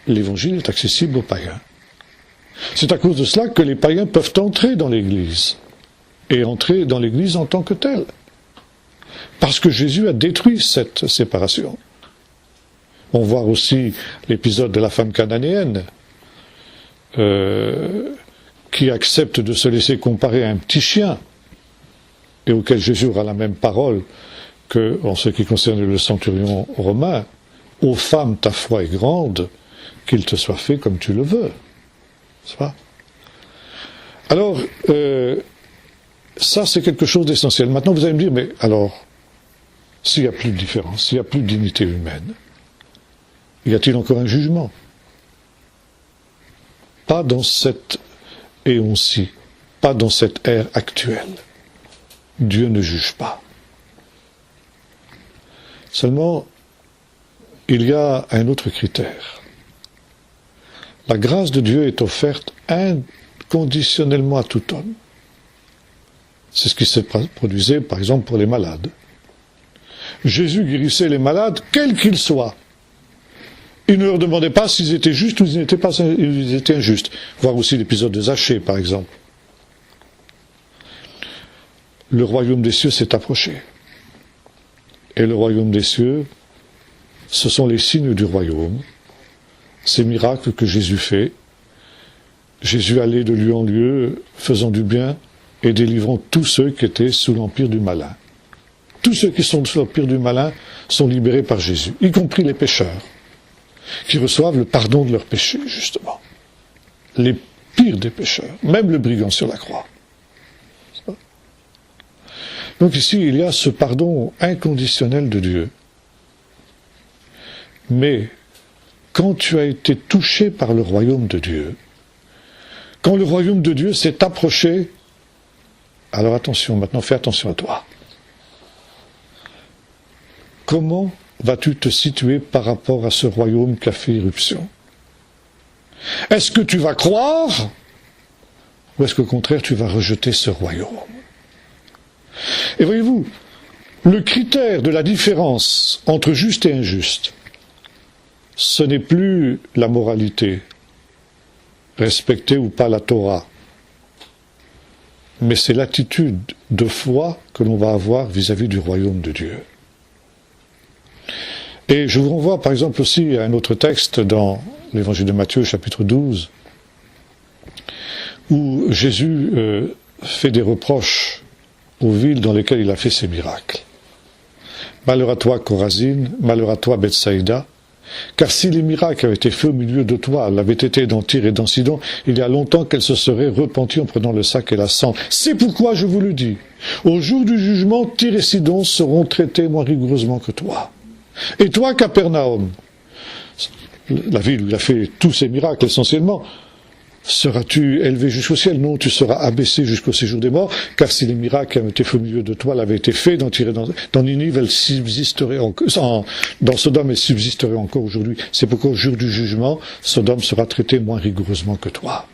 A: l'Évangile est accessible aux païens. C'est à cause de cela que les païens peuvent entrer dans l'Église, et entrer dans l'Église en tant que telle. Parce que Jésus a détruit cette séparation. On voit aussi l'épisode de la femme cananéenne qui accepte de se laisser comparer à un petit chien et auquel Jésus aura la même parole que en ce qui concerne le centurion romain. Ô femme, ta foi est grande, qu'il te soit fait comme tu le veux. C'est pas ? Alors, ça c'est quelque chose d'essentiel. Maintenant vous allez me dire, mais alors, s'il n'y a plus de différence, s'il n'y a plus de dignité humaine, y a-t-il encore un jugement? Pas dans cette éon-ci, pas dans cette ère actuelle. Dieu ne juge pas. Seulement, il y a un autre critère. La grâce de Dieu est offerte inconditionnellement à tout homme. C'est ce qui se produisait, par exemple, pour les malades. Jésus guérissait les malades, quels qu'ils soient. Il ne leur demandait pas s'ils étaient justes ou ils étaient injustes. Voir aussi l'épisode de Zachée, par exemple. Le royaume des cieux s'est approché. Et le royaume des cieux, ce sont les signes du royaume, ces miracles que Jésus fait. Jésus allait de lieu en lieu, faisant du bien et délivrant tous ceux qui étaient sous l'empire du malin. Tous ceux qui sont sous l'empire du malin sont libérés par Jésus, y compris les pécheurs, qui reçoivent le pardon de leurs péchés, justement. Les pires des pécheurs, même le brigand sur la croix. Donc ici, il y a ce pardon inconditionnel de Dieu. Mais quand tu as été touché par le royaume de Dieu, quand le royaume de Dieu s'est approché, alors attention, maintenant fais attention à toi. Comment vas-tu te situer par rapport à ce royaume qui a fait irruption? Est-ce que tu vas croire ou est-ce qu'au contraire tu vas rejeter ce royaume? Et voyez-vous, le critère de la différence entre juste et injuste, ce n'est plus la moralité, respecter ou pas la Torah, mais c'est l'attitude de foi que l'on va avoir vis-à-vis du royaume de Dieu. Et je vous renvoie par exemple aussi à un autre texte dans l'évangile de Matthieu, chapitre 12, où Jésus fait des reproches aux villes dans lesquelles il a fait ses miracles. Malheur à toi, Chorazine, malheur à toi, Bethsaïda, car si les miracles avaient été faits au milieu de toi, l'avaient été dans Tyr et dans Sidon, il y a longtemps qu'elles se seraient repenties en prenant le sac et la cendre. C'est pourquoi je vous le dis, au jour du jugement, Tyr et Sidon seront traités moins rigoureusement que toi. Et toi, Capernaum, la ville où il a fait tous ces miracles essentiellement, seras-tu élevé jusqu'au ciel? Non, tu seras abaissé jusqu'au séjour des morts, car si les miracles qui avaient été faits au milieu de toi l'avaient été faits, dans Ninive, elle subsisterait dans Sodome, elle subsisterait encore aujourd'hui. C'est pourquoi au jour du jugement, Sodome sera traité moins rigoureusement que toi.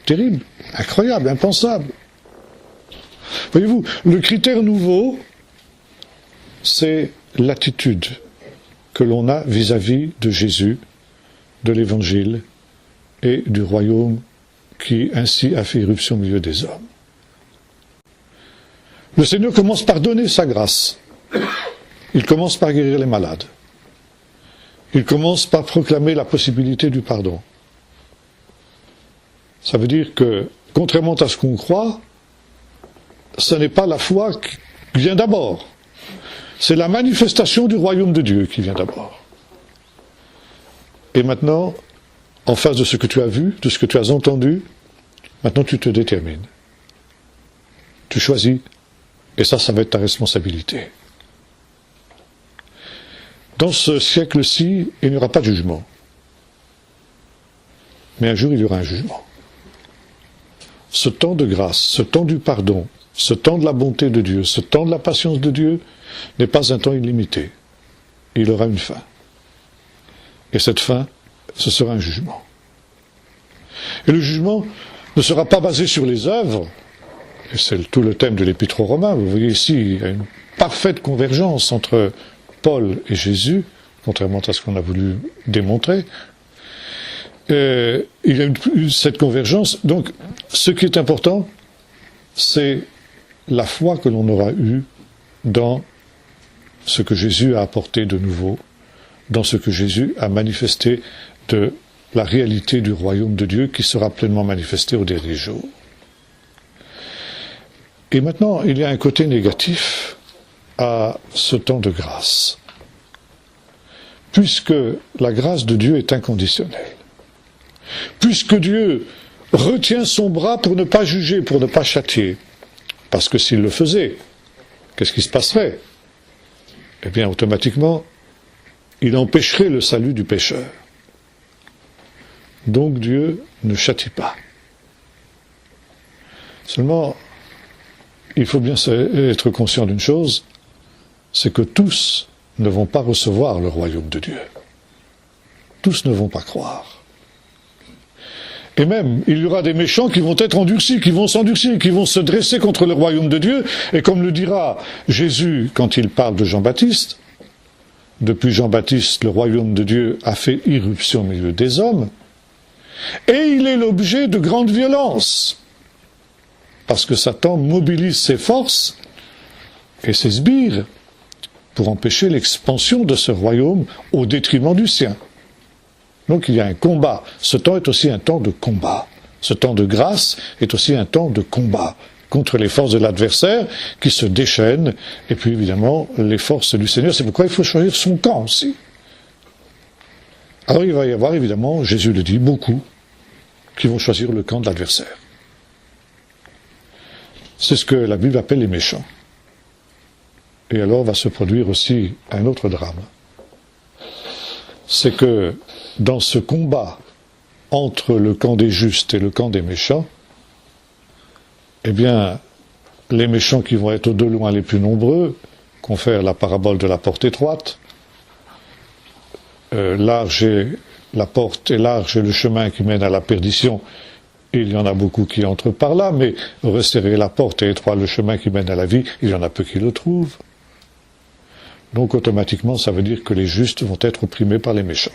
A: Terrible, incroyable, impensable. Voyez-vous, le critère nouveau, c'est l'attitude que l'on a vis-à-vis de Jésus, de l'Évangile et du royaume qui ainsi a fait irruption au milieu des hommes. Le Seigneur commence par donner sa grâce. Il commence par guérir les malades. Il commence par proclamer la possibilité du pardon. Ça veut dire que contrairement à ce qu'on croit, ce n'est pas la foi qui vient d'abord. C'est la manifestation du royaume de Dieu qui vient d'abord. Et maintenant, en face de ce que tu as vu, de ce que tu as entendu, maintenant tu te détermines. Tu choisis, et ça va être ta responsabilité. Dans ce siècle-ci, il n'y aura pas de jugement. Mais un jour, il y aura un jugement. Ce temps de grâce, ce temps du pardon, ce temps de la bonté de Dieu, ce temps de la patience de Dieu, n'est pas un temps illimité. Il aura une fin. Et cette fin, ce sera un jugement. Et le jugement ne sera pas basé sur les œuvres, et c'est tout le thème de l'Épître aux Romains. Vous voyez ici, il y a une parfaite convergence entre Paul et Jésus, contrairement à ce qu'on a voulu démontrer. Il y a cette convergence. Donc, ce qui est important, c'est la foi que l'on aura eue dans ce que Jésus a apporté de nouveau, dans ce que Jésus a manifesté de la réalité du royaume de Dieu qui sera pleinement manifesté au dernier jour. Et maintenant, il y a un côté négatif à ce temps de grâce, puisque la grâce de Dieu est inconditionnelle, puisque Dieu retient son bras pour ne pas juger, pour ne pas châtier, parce que s'il le faisait, qu'est-ce qui se passerait? Eh bien, automatiquement, il empêcherait le salut du pécheur. Donc Dieu ne châtie pas. Seulement, il faut bien être conscient d'une chose, c'est que tous ne vont pas recevoir le royaume de Dieu. Tous ne vont pas croire. Et même, il y aura des méchants qui vont être endurcis, qui vont s'endurcir, qui vont se dresser contre le royaume de Dieu. Et comme le dira Jésus quand il parle de Jean-Baptiste, depuis Jean-Baptiste, le royaume de Dieu a fait irruption au milieu des hommes, et il est l'objet de grandes violences. Parce que Satan mobilise ses forces et ses sbires pour empêcher l'expansion de ce royaume au détriment du sien. Donc il y a un combat. Ce temps est aussi un temps de combat. Ce temps de grâce est aussi un temps de combat contre les forces de l'adversaire qui se déchaînent, et puis évidemment les forces du Seigneur. C'est pourquoi il faut choisir son camp aussi. Alors il va y avoir évidemment, Jésus le dit, beaucoup qui vont choisir le camp de l'adversaire. C'est ce que la Bible appelle les méchants. Et alors va se produire aussi un autre drame. C'est que dans ce combat entre le camp des justes et le camp des méchants, eh bien, les méchants qui vont être de loin les plus nombreux confèrent la parabole de la porte étroite. La porte est large et le chemin qui mène à la perdition. Il y en a beaucoup qui entrent par là, mais resserrer la porte et étroit le chemin qui mène à la vie, il y en a peu qui le trouvent. Donc automatiquement, ça veut dire que les justes vont être opprimés par les méchants.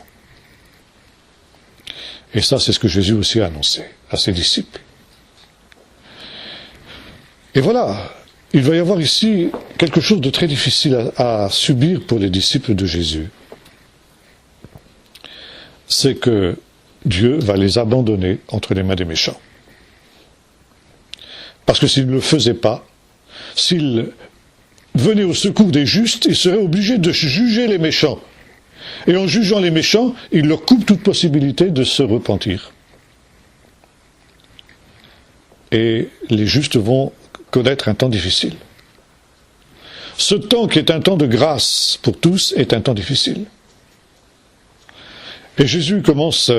A: Et ça, c'est ce que Jésus aussi a annoncé à ses disciples. Et voilà, il va y avoir ici quelque chose de très difficile à subir pour les disciples de Jésus. C'est que Dieu va les abandonner entre les mains des méchants. Parce que s'il ne le faisait pas, s'il venait au secours des justes, il serait obligé de juger les méchants. Et en jugeant les méchants, il leur coupe toute possibilité de se repentir. Et les justes vont connaître un temps difficile. Ce temps qui est un temps de grâce pour tous est un temps difficile. Et Jésus commence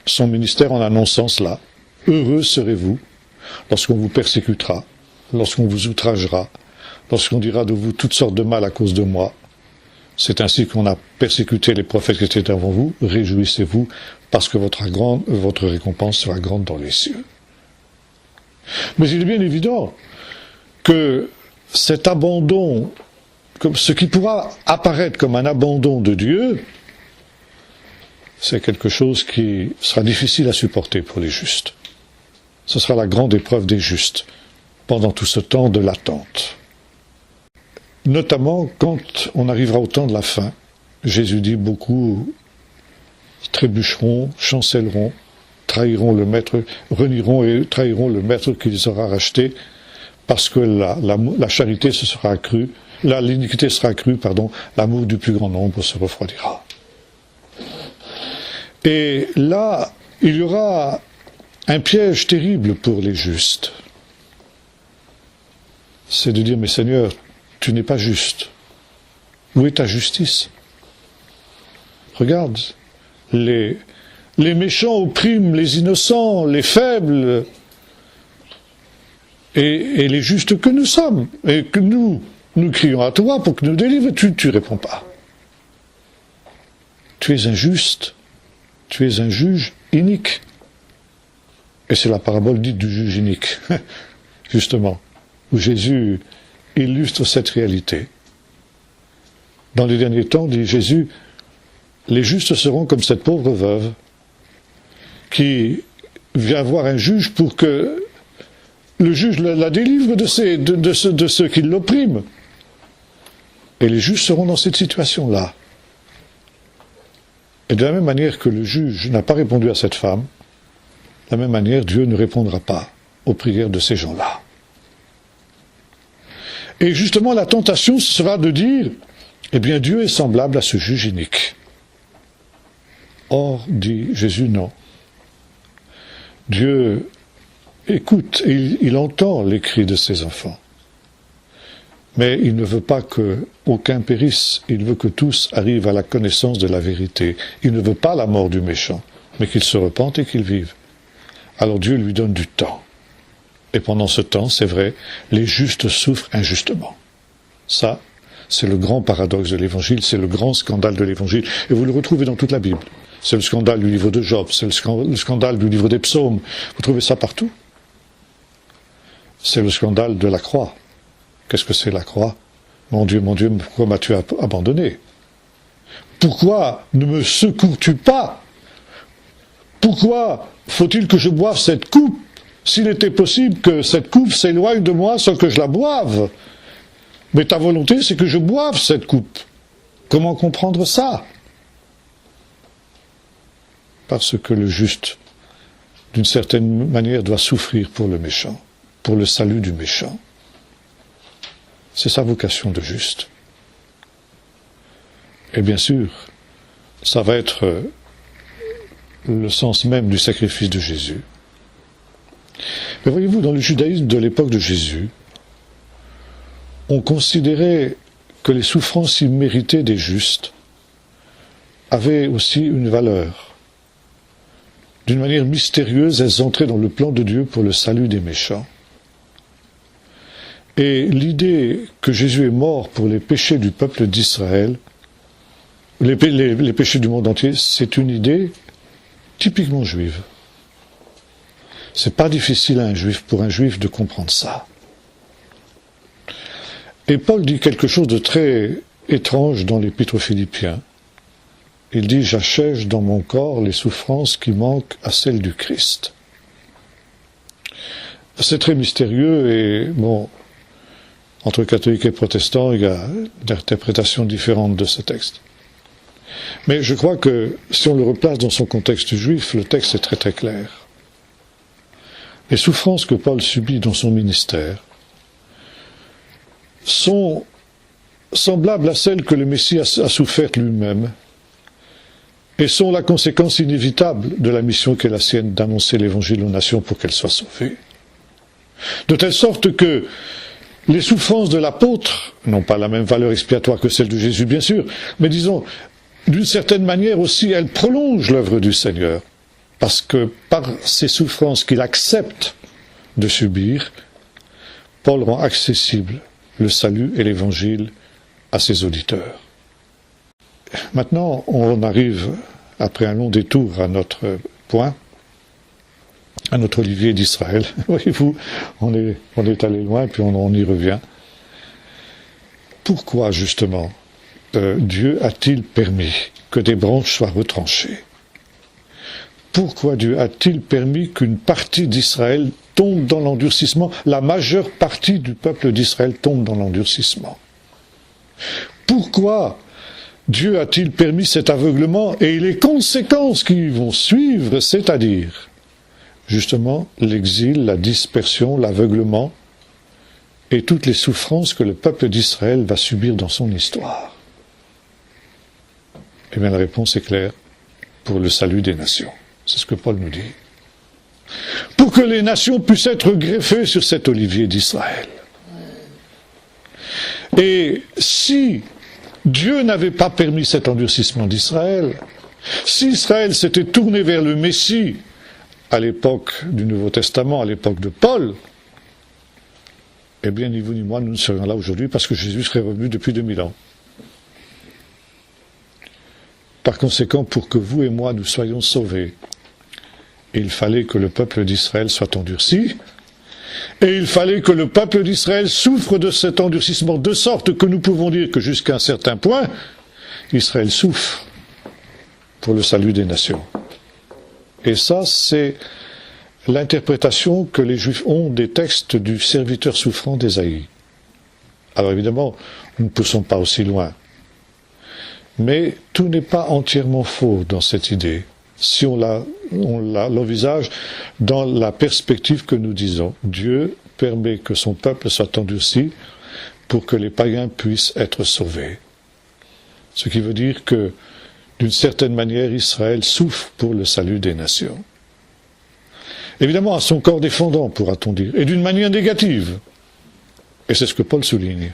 A: son ministère en annonçant cela. Heureux serez-vous lorsqu'on vous persécutera, lorsqu'on vous outragera, lorsqu'on dira de vous toutes sortes de mal à cause de moi. C'est ainsi qu'on a persécuté les prophètes qui étaient avant vous. Réjouissez-vous, parce que votre récompense sera grande dans les cieux. Mais il est bien évident que cet abandon, ce qui pourra apparaître comme un abandon de Dieu, c'est quelque chose qui sera difficile à supporter pour les justes. Ce sera la grande épreuve des justes pendant tout ce temps de l'attente. Notamment quand on arrivera au temps de la fin. Jésus dit beaucoup trébucheront, chancelleront, trahiront le maître, renieront et trahiront le maître qui les aura rachetés, parce que la charité se sera accrue, l'iniquité sera accrue, l'amour du plus grand nombre se refroidira. Et là, il y aura un piège terrible pour les justes. C'est de dire, mais Seigneur, tu n'es pas juste. Où est ta justice? Regarde, les méchants oppriment les innocents, les faibles, et les justes que nous sommes, et que nous crions à toi pour que nous délivres, tu réponds pas. Tu es injuste, tu es un juge inique. Et c'est la parabole dite du juge inique, justement, où Jésus illustre cette réalité. Dans les derniers temps, dit Jésus, les justes seront comme cette pauvre veuve qui vient voir un juge pour que le juge la délivre de ceux qui l'oppriment. Et les juges seront dans cette situation-là. Et de la même manière que le juge n'a pas répondu à cette femme, de la même manière, Dieu ne répondra pas aux prières de ces gens-là. Et justement, la tentation sera de dire, eh bien, Dieu est semblable à ce juge inique. Or, dit Jésus, non. Dieu écoute, et il entend les cris de ses enfants. Mais il ne veut pas qu'aucun périsse, il veut que tous arrivent à la connaissance de la vérité. Il ne veut pas la mort du méchant, mais qu'il se repente et qu'il vive. Alors Dieu lui donne du temps. Et pendant ce temps, c'est vrai, les justes souffrent injustement. Ça, c'est le grand paradoxe de l'Évangile, c'est le grand scandale de l'Évangile. Et vous le retrouvez dans toute la Bible. C'est le scandale du livre de Job, c'est le scandale du livre des psaumes. Vous trouvez ça partout. C'est le scandale de la croix. Qu'est-ce que c'est la croix? Mon Dieu, pourquoi m'as-tu abandonné? Pourquoi ne me secours-tu pas? Pourquoi faut-il que je boive cette coupe, s'il était possible que cette coupe s'éloigne de moi sans que je la boive? Mais ta volonté, c'est que je boive cette coupe. Comment comprendre ça? Parce que le juste, d'une certaine manière, doit souffrir pour le méchant, pour le salut du méchant. C'est sa vocation de juste. Et bien sûr, ça va être le sens même du sacrifice de Jésus. Mais voyez-vous, dans le judaïsme de l'époque de Jésus, on considérait que les souffrances imméritées des justes avaient aussi une valeur. D'une manière mystérieuse, elles entraient dans le plan de Dieu pour le salut des méchants. Et l'idée que Jésus est mort pour les péchés du peuple d'Israël, les péchés du monde entier, c'est une idée typiquement juive. C'est pas difficile pour un juif de comprendre ça. Et Paul dit quelque chose de très étrange dans l'Épître aux Philippiens. Il dit « J'achève dans mon corps les souffrances qui manquent à celles du Christ ». C'est très mystérieux et bon, entre catholiques et protestants, il y a d'interprétations différentes de ce texte. Mais je crois que si on le replace dans son contexte juif, le texte est très très clair. Les souffrances que Paul subit dans son ministère sont semblables à celles que le Messie a souffertes lui-même et sont la conséquence inévitable de la mission qui est la sienne d'annoncer l'Évangile aux nations pour qu'elles soient sauvées. De telle sorte que les souffrances de l'apôtre n'ont pas la même valeur expiatoire que celles de Jésus, bien sûr, mais disons, d'une certaine manière aussi, elles prolongent l'œuvre du Seigneur, parce que par ces souffrances qu'il accepte de subir, Paul rend accessible le salut et l'Évangile à ses auditeurs. Maintenant, on arrive, après un long détour, à notre point, à notre Olivier d'Israël. Voyez-vous, on est allé loin, puis on y revient. Pourquoi, justement, Dieu a-t-il permis que des branches soient retranchées? Pourquoi Dieu a-t-il permis qu'une partie d'Israël tombe dans l'endurcissement? La majeure partie du peuple d'Israël tombe dans l'endurcissement. Pourquoi Dieu a-t-il permis cet aveuglement et les conséquences qui vont suivre, c'est-à-dire justement l'exil, la dispersion, l'aveuglement et toutes les souffrances que le peuple d'Israël va subir dans son histoire? Eh bien la réponse est claire, pour le salut des nations. C'est ce que Paul nous dit. Pour que les nations puissent être greffées sur cet olivier d'Israël. Et si Dieu n'avait pas permis cet endurcissement d'Israël, si Israël s'était tourné vers le Messie à l'époque du Nouveau Testament, à l'époque de Paul, eh bien ni vous ni moi nous ne serions là aujourd'hui parce que Jésus serait revenu depuis 2000 ans. Par conséquent, pour que vous et moi nous soyons sauvés, il fallait que le peuple d'Israël soit endurci, et il fallait que le peuple d'Israël souffre de cet endurcissement, de sorte que nous pouvons dire que jusqu'à un certain point, Israël souffre pour le salut des nations. Et ça, c'est l'interprétation que les Juifs ont des textes du serviteur souffrant d'Ésaïe. Alors évidemment, nous ne poussons pas aussi loin. Mais tout n'est pas entièrement faux dans cette idée, si on l'envisage dans la perspective que nous disons. Dieu permet que son peuple soit endurci pour que les païens puissent être sauvés. Ce qui veut dire que, d'une certaine manière, Israël souffre pour le salut des nations. Évidemment, à son corps défendant, pourra-t-on dire, et d'une manière négative. Et c'est ce que Paul souligne.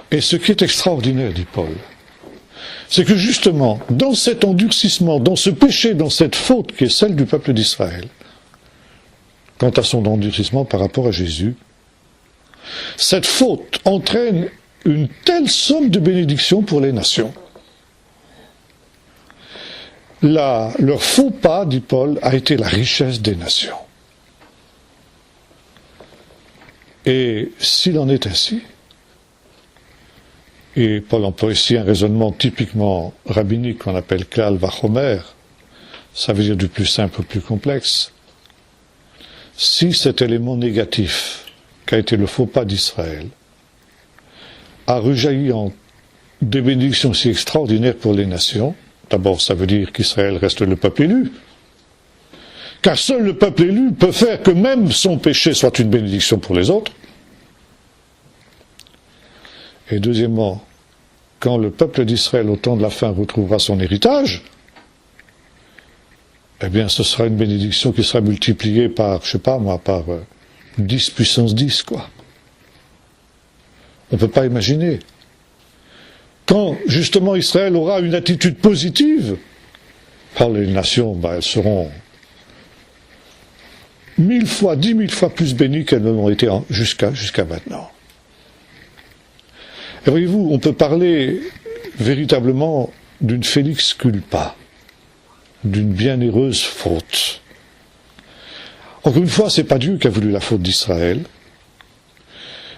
A: Et ce qui est extraordinaire, dit Paul, c'est que justement, dans cet endurcissement, dans ce péché, dans cette faute qui est celle du peuple d'Israël, quant à son endurcissement par rapport à Jésus, cette faute entraîne une telle somme de bénédictions pour les nations. Leur faux pas, dit Paul, a été la richesse des nations. Et s'il en est ainsi, et Paul emploie ici un raisonnement typiquement rabbinique qu'on appelle Klal Vachomer, ça veut dire du plus simple au plus complexe. Si cet élément négatif, qu'a été le faux pas d'Israël, a rejailli en des bénédictions si extraordinaires pour les nations, d'abord ça veut dire qu'Israël reste le peuple élu, car seul le peuple élu peut faire que même son péché soit une bénédiction pour les autres. Et deuxièmement, quand le peuple d'Israël au temps de la fin retrouvera son héritage, eh bien ce sera une bénédiction qui sera multipliée par, je sais pas moi, par 10 puissance 10, quoi. On ne peut pas imaginer. Quand justement Israël aura une attitude positive, par les nations, elles seront 1000 fois, 10 000 fois plus bénies qu'elles ne l'ont été jusqu'à maintenant. Et voyez-vous, on peut parler véritablement d'une Félix culpa, d'une bienheureuse faute. Encore une fois, ce n'est pas Dieu qui a voulu la faute d'Israël,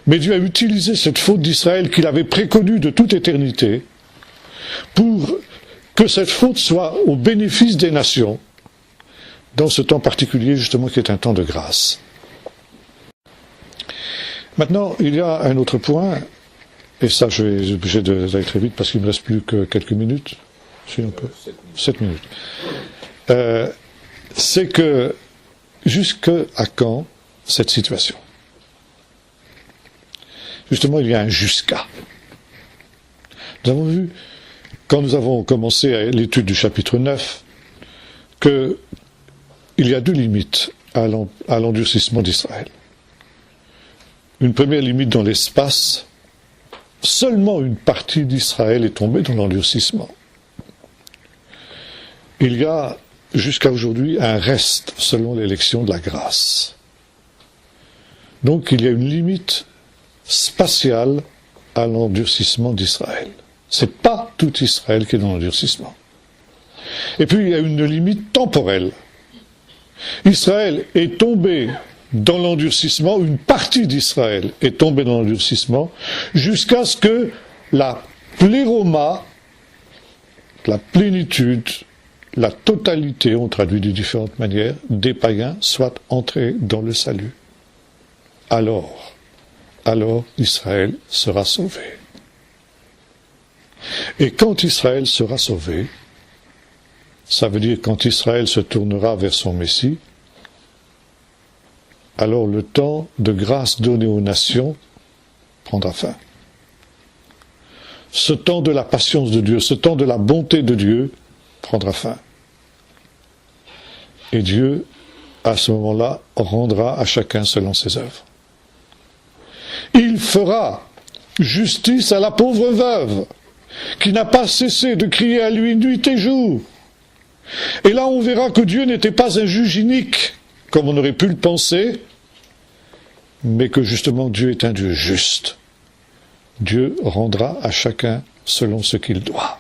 A: mais Dieu a utilisé cette faute d'Israël qu'il avait préconnue de toute éternité pour que cette faute soit au bénéfice des nations, dans ce temps particulier justement qui est un temps de grâce. Maintenant, il y a un autre point, et ça je vais être obligé d'aller très vite parce qu'il ne me reste plus que quelques minutes, si on peut. 7 minutes. C'est que jusqu'à quand cette situation? Justement, il y a un jusqu'à. Nous avons vu, quand nous avons commencé l'étude du chapitre 9, qu'il y a deux limites à l'endurcissement d'Israël. Une première limite dans l'espace, seulement une partie d'Israël est tombée dans l'endurcissement. Il y a jusqu'à aujourd'hui un reste selon l'élection de la grâce. Donc il y a une limite spatiale à l'endurcissement d'Israël. C'est pas tout Israël qui est dans l'endurcissement. Et puis il y a une limite temporelle. Israël est tombé dans l'endurcissement, une partie d'Israël est tombée dans l'endurcissement, jusqu'à ce que la pléroma, la plénitude, la totalité, on traduit de différentes manières, des païens soit entrée dans le salut. Alors Israël sera sauvé. Et quand Israël sera sauvé, ça veut dire quand Israël se tournera vers son Messie, alors le temps de grâce donné aux nations prendra fin. Ce temps de la patience de Dieu, ce temps de la bonté de Dieu prendra fin. Et Dieu, à ce moment-là, rendra à chacun selon ses œuvres. Il fera justice à la pauvre veuve, qui n'a pas cessé de crier à lui nuit et jour. Et là, on verra que Dieu n'était pas un juge inique, comme on aurait pu le penser, mais que justement Dieu est un Dieu juste. Dieu rendra à chacun selon ce qu'il doit.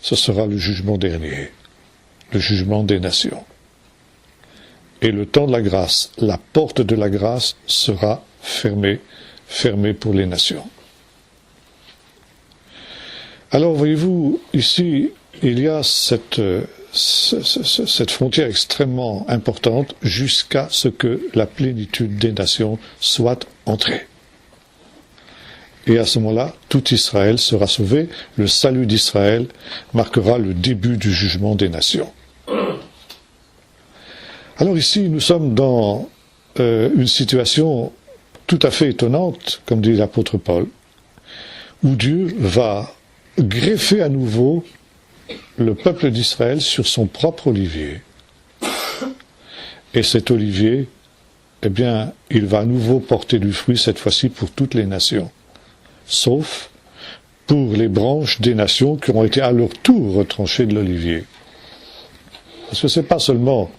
A: Ce sera le jugement dernier, le jugement des nations. Et le temps de la grâce, la porte de la grâce sera fermée pour les nations. Alors voyez-vous, ici, il y a cette frontière extrêmement importante jusqu'à ce que la plénitude des nations soit entrée. Et à ce moment-là, tout Israël sera sauvé. Le salut d'Israël marquera le début du jugement des nations. Alors ici, nous sommes dans une situation tout à fait étonnante, comme dit l'apôtre Paul, où Dieu va greffer à nouveau le peuple d'Israël sur son propre olivier. Et cet olivier, eh bien, il va à nouveau porter du fruit, cette fois-ci pour toutes les nations, sauf pour les branches des nations qui auront été à leur tour retranchées de l'olivier. Parce que ce n'est pas seulement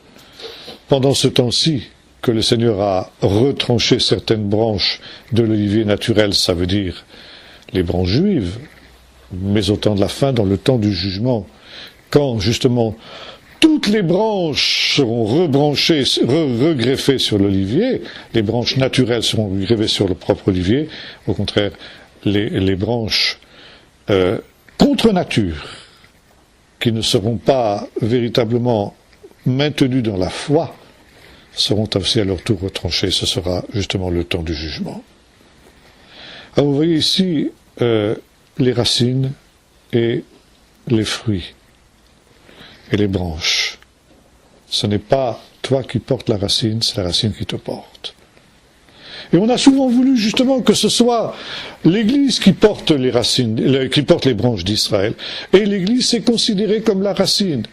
A: pendant ce temps-ci que le Seigneur a retranché certaines branches de l'olivier naturel, ça veut dire les branches juives, mais au temps de la fin, dans le temps du jugement, quand justement toutes les branches seront rebranchées, regreffées sur l'olivier, les branches naturelles seront regreffées sur le propre olivier, au contraire, les branches contre nature, qui ne seront pas véritablement maintenues dans la foi, seront aussi à leur tour retranchées. Ce sera justement le temps du jugement. Alors vous voyez ici les racines et les fruits et les branches. Ce n'est pas toi qui portes la racine, c'est la racine qui te porte. Et on a souvent voulu justement que ce soit l'Église qui porte les racines, qui porte les branches d'Israël, et l'Église est considérée comme la racine.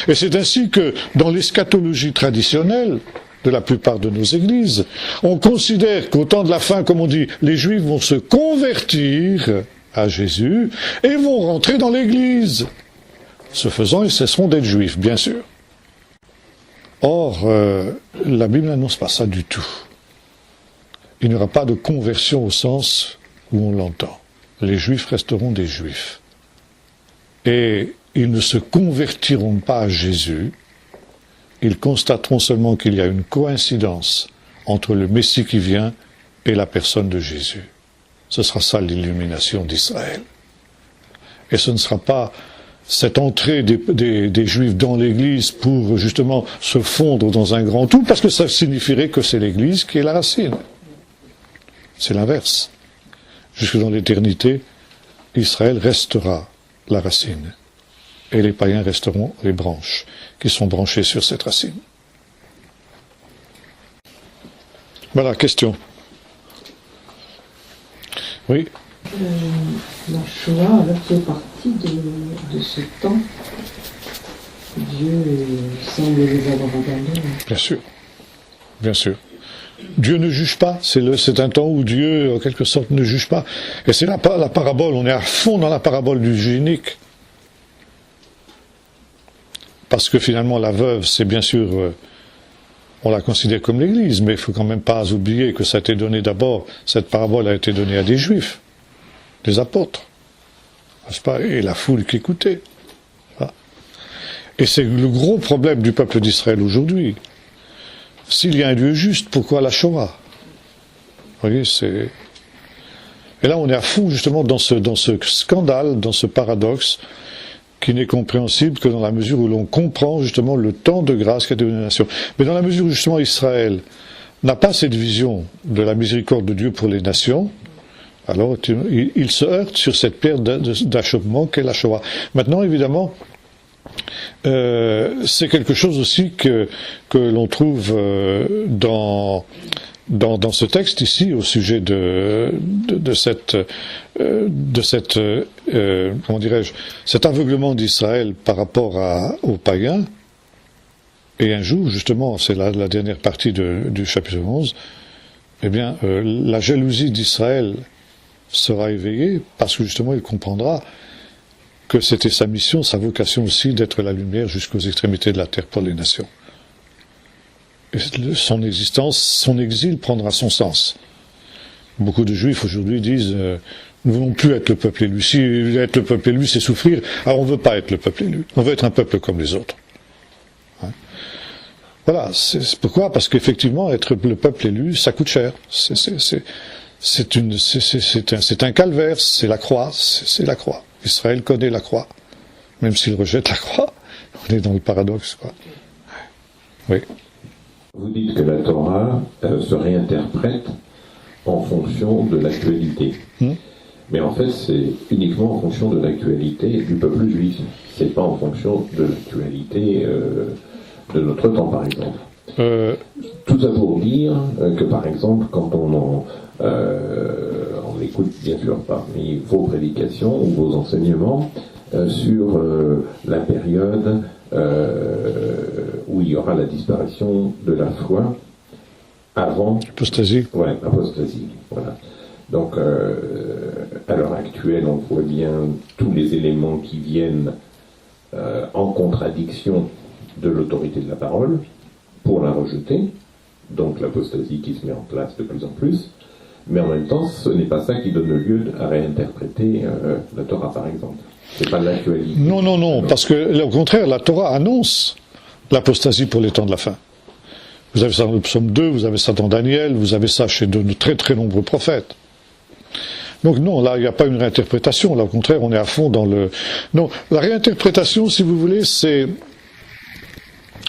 A: Et c'est ainsi que dans l'eschatologie traditionnelle de la plupart de nos églises, on considère qu'au temps de la fin, comme on dit, les Juifs vont se convertir à Jésus et vont rentrer dans l'Église. Ce faisant, ils cesseront d'être Juifs, bien sûr. Or, la Bible n'annonce pas ça du tout. Il n'y aura pas de conversion au sens où on l'entend. Les Juifs resteront des Juifs. Et ils ne se convertiront pas à Jésus, ils constateront seulement qu'il y a une coïncidence entre le Messie qui vient et la personne de Jésus. Ce sera ça l'illumination d'Israël. Et ce ne sera pas cette entrée des Juifs dans l'Église pour justement se fondre dans un grand tout, parce que ça signifierait que c'est l'Église qui est la racine. C'est l'inverse. Jusque dans l'éternité, Israël restera la racine. Et les païens resteront les branches qui sont branchées sur cette racine. Voilà, question. Oui.
C: La Shoah, alors, fait partie de ce temps. Dieu semble les avoir abandonnés.
A: Bien sûr. Bien sûr. Dieu ne juge pas, c'est un temps où Dieu, en quelque sorte, ne juge pas. Et c'est la parabole, on est à fond dans la parabole du juge unique. Parce que finalement, la veuve, c'est bien sûr, on la considère comme l'Église, mais il ne faut quand même pas oublier que ça a été donné d'abord, cette parabole a été donnée à des Juifs, des apôtres, n'est-ce pas, et la foule qui écoutait. Et c'est le gros problème du peuple d'Israël aujourd'hui. S'il y a un Dieu juste, pourquoi la Shoah? Vous voyez, c'est... Et là, on est à fond justement dans ce scandale, dans ce paradoxe, qui n'est compréhensible que dans la mesure où l'on comprend justement le temps de grâce qui a été donné à la nation. Mais dans la mesure où justement Israël n'a pas cette vision de la miséricorde de Dieu pour les nations, alors il se heurte sur cette pierre d'achoppement qu'est la Shoah. Maintenant, évidemment, c'est quelque chose aussi que l'on trouve dans ce texte ici au sujet de cette comment dirais-je, cet aveuglement d'Israël par rapport aux païens. Et un jour, justement, c'est la dernière partie du chapitre 11, eh bien, la jalousie d'Israël sera éveillée parce que justement il comprendra que c'était sa mission, sa vocation aussi d'être la lumière jusqu'aux extrémités de la terre pour les nations. Et son existence, son exil prendra son sens. Beaucoup de Juifs aujourd'hui disent nous ne voulons plus être le peuple élu. Si être le peuple élu, c'est souffrir, alors on ne veut pas être le peuple élu. On veut être un peuple comme les autres. Hein? Voilà, c'est pourquoi? Parce qu'effectivement, être le peuple élu, ça coûte cher. C'est un calvaire, c'est la croix, c'est la croix. Israël connaît la croix. Même s'il rejette la croix, on est dans le paradoxe, quoi. Oui.
D: Vous dites que la Torah se réinterprète en fonction de l'actualité. Mais en fait, c'est uniquement en fonction de l'actualité du peuple juif. C'est pas en fonction de l'actualité de notre temps, par exemple. Tout ça pour dire que, par exemple, quand on écoute bien sûr parmi vos prédications ou vos enseignements sur la période où il y aura la disparition de la foi avant
A: apostasie.
D: Ouais, apostasie. Voilà. Donc, à l'heure actuelle, on voit bien tous les éléments qui viennent en contradiction de l'autorité de la parole pour la rejeter. Donc, l'apostasie qui se met en place de plus en plus. Mais en même temps, ce n'est pas ça qui donne lieu à réinterpréter la Torah, par exemple. C'est pas l'actualité.
A: Non, parce que, au contraire, la Torah annonce l'apostasie pour les temps de la fin. Vous avez ça dans le psaume 2, vous avez ça dans Daniel, vous avez ça chez de très très nombreux prophètes. Donc non, là, il n'y a pas une réinterprétation. Là, au contraire, on est à fond dans le... Non, la réinterprétation, si vous voulez, c'est...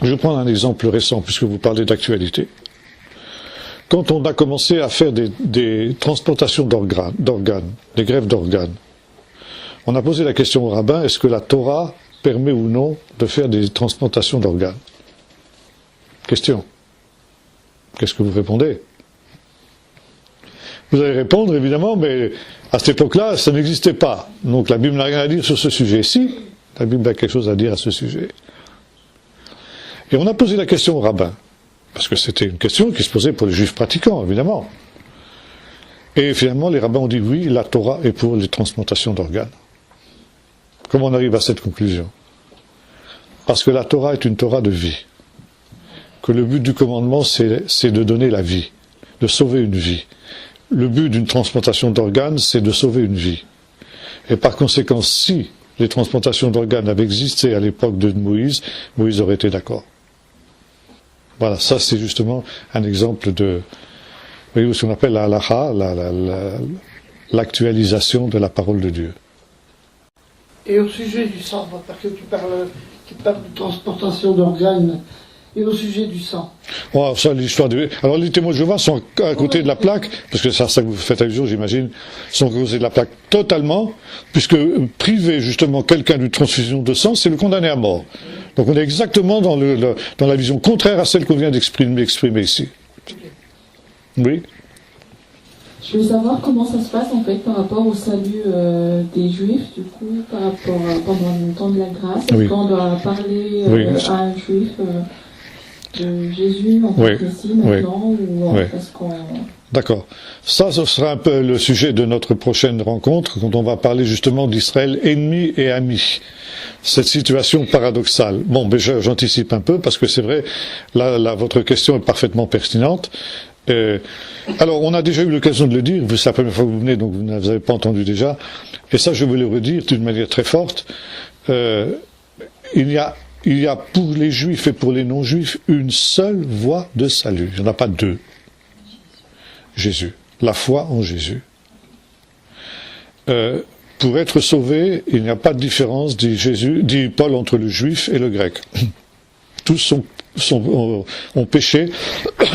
A: Je vais prendre un exemple récent, puisque vous parlez d'actualité. Quand on a commencé à faire des transplantations d'organes, des greffes d'organes, on a posé la question au rabbin, est-ce que la Torah permet ou non de faire des transplantations d'organes? Question. Qu'est-ce que vous répondez? Vous allez répondre, évidemment, mais à cette époque-là, ça n'existait pas. Donc la Bible n'a rien à dire sur ce sujet. Si, la Bible a quelque chose à dire à ce sujet. Et on a posé la question au rabbin, parce que c'était une question qui se posait pour les juifs pratiquants, évidemment. Et finalement, les rabbins ont dit oui, la Torah est pour les transplantations d'organes. Comment on arrive à cette conclusion? Parce que la Torah est une Torah de vie. Que le but du commandement, c'est de donner la vie, de sauver une vie. Le but d'une transplantation d'organes, c'est de sauver une vie. Et par conséquent, si les transplantations d'organes avaient existé à l'époque de Moïse, Moïse aurait été d'accord. Voilà, ça c'est justement un exemple de, vous voyez, ce qu'on appelle la halacha, l'actualisation de la parole de Dieu.
E: Et au sujet du sang, parce que tu parles de transportation d'organes, et au sujet du sang.
A: Oh, ça, l'histoire de... Alors, les témoins de Jéhovah sont à côté de la plaque, parce que c'est à ça que vous faites allusion, j'imagine, sont à côté de la plaque totalement, puisque priver justement quelqu'un d'une transfusion de sang, c'est le condamner à mort. Donc, on est exactement dans la vision contraire à celle qu'on vient d'exprimer ici. Oui.
F: Je veux savoir comment ça se passe en fait par rapport au salut des Juifs, du coup, par rapport pendant le temps de la grâce. Est-ce qu'on doit parler à un Juif de Jésus en tant que Messie maintenant ou est-ce qu'on...
A: D'accord. Ça, ce sera un peu le sujet de notre prochaine rencontre, quand on va parler justement d'Israël ennemi et ami. Cette situation paradoxale. Bon, mais j'anticipe un peu, parce que c'est vrai, là, votre question est parfaitement pertinente. Alors, on a déjà eu l'occasion de le dire, c'est la première fois que vous venez, donc vous n'avez pas entendu déjà, et ça je veux le redire d'une manière très forte, il y a pour les juifs et pour les non-juifs une seule voie de salut, il n'y en a pas deux. Jésus, la foi en Jésus. Pour être sauvé, il n'y a pas de différence, dit Paul, entre le juif et le grec. Tous ont péché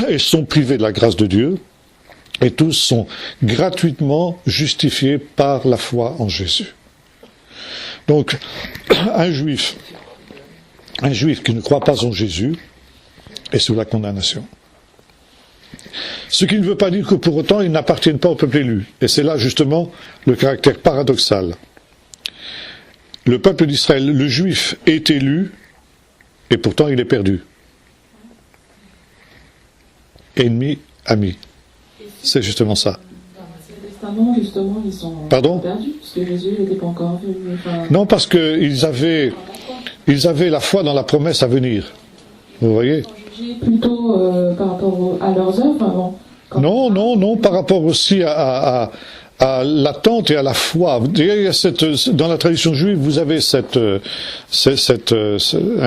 A: et sont privés de la grâce de Dieu, et tous sont gratuitement justifiés par la foi en Jésus. Donc, un juif un juif qui ne croit pas en Jésus est sous la condamnation. Ce qui ne veut pas dire que pour autant ils n'appartiennent pas au peuple élu. Et c'est là justement le caractère paradoxal. Le peuple d'Israël, le juif, est élu et pourtant il est perdu. Ennemi, ami. C'est justement ça.
F: Justement, ils sont
A: perdus,
F: parce que Jésus n'était pas encore venu.
A: Non, parce qu'ils avaient la foi dans la promesse à venir. Vous voyez ?
F: Plutôt par rapport à leurs œuvres avant.
A: Non, par rapport aussi à l'attente et à la foi. Il y a dans la tradition juive, vous avez un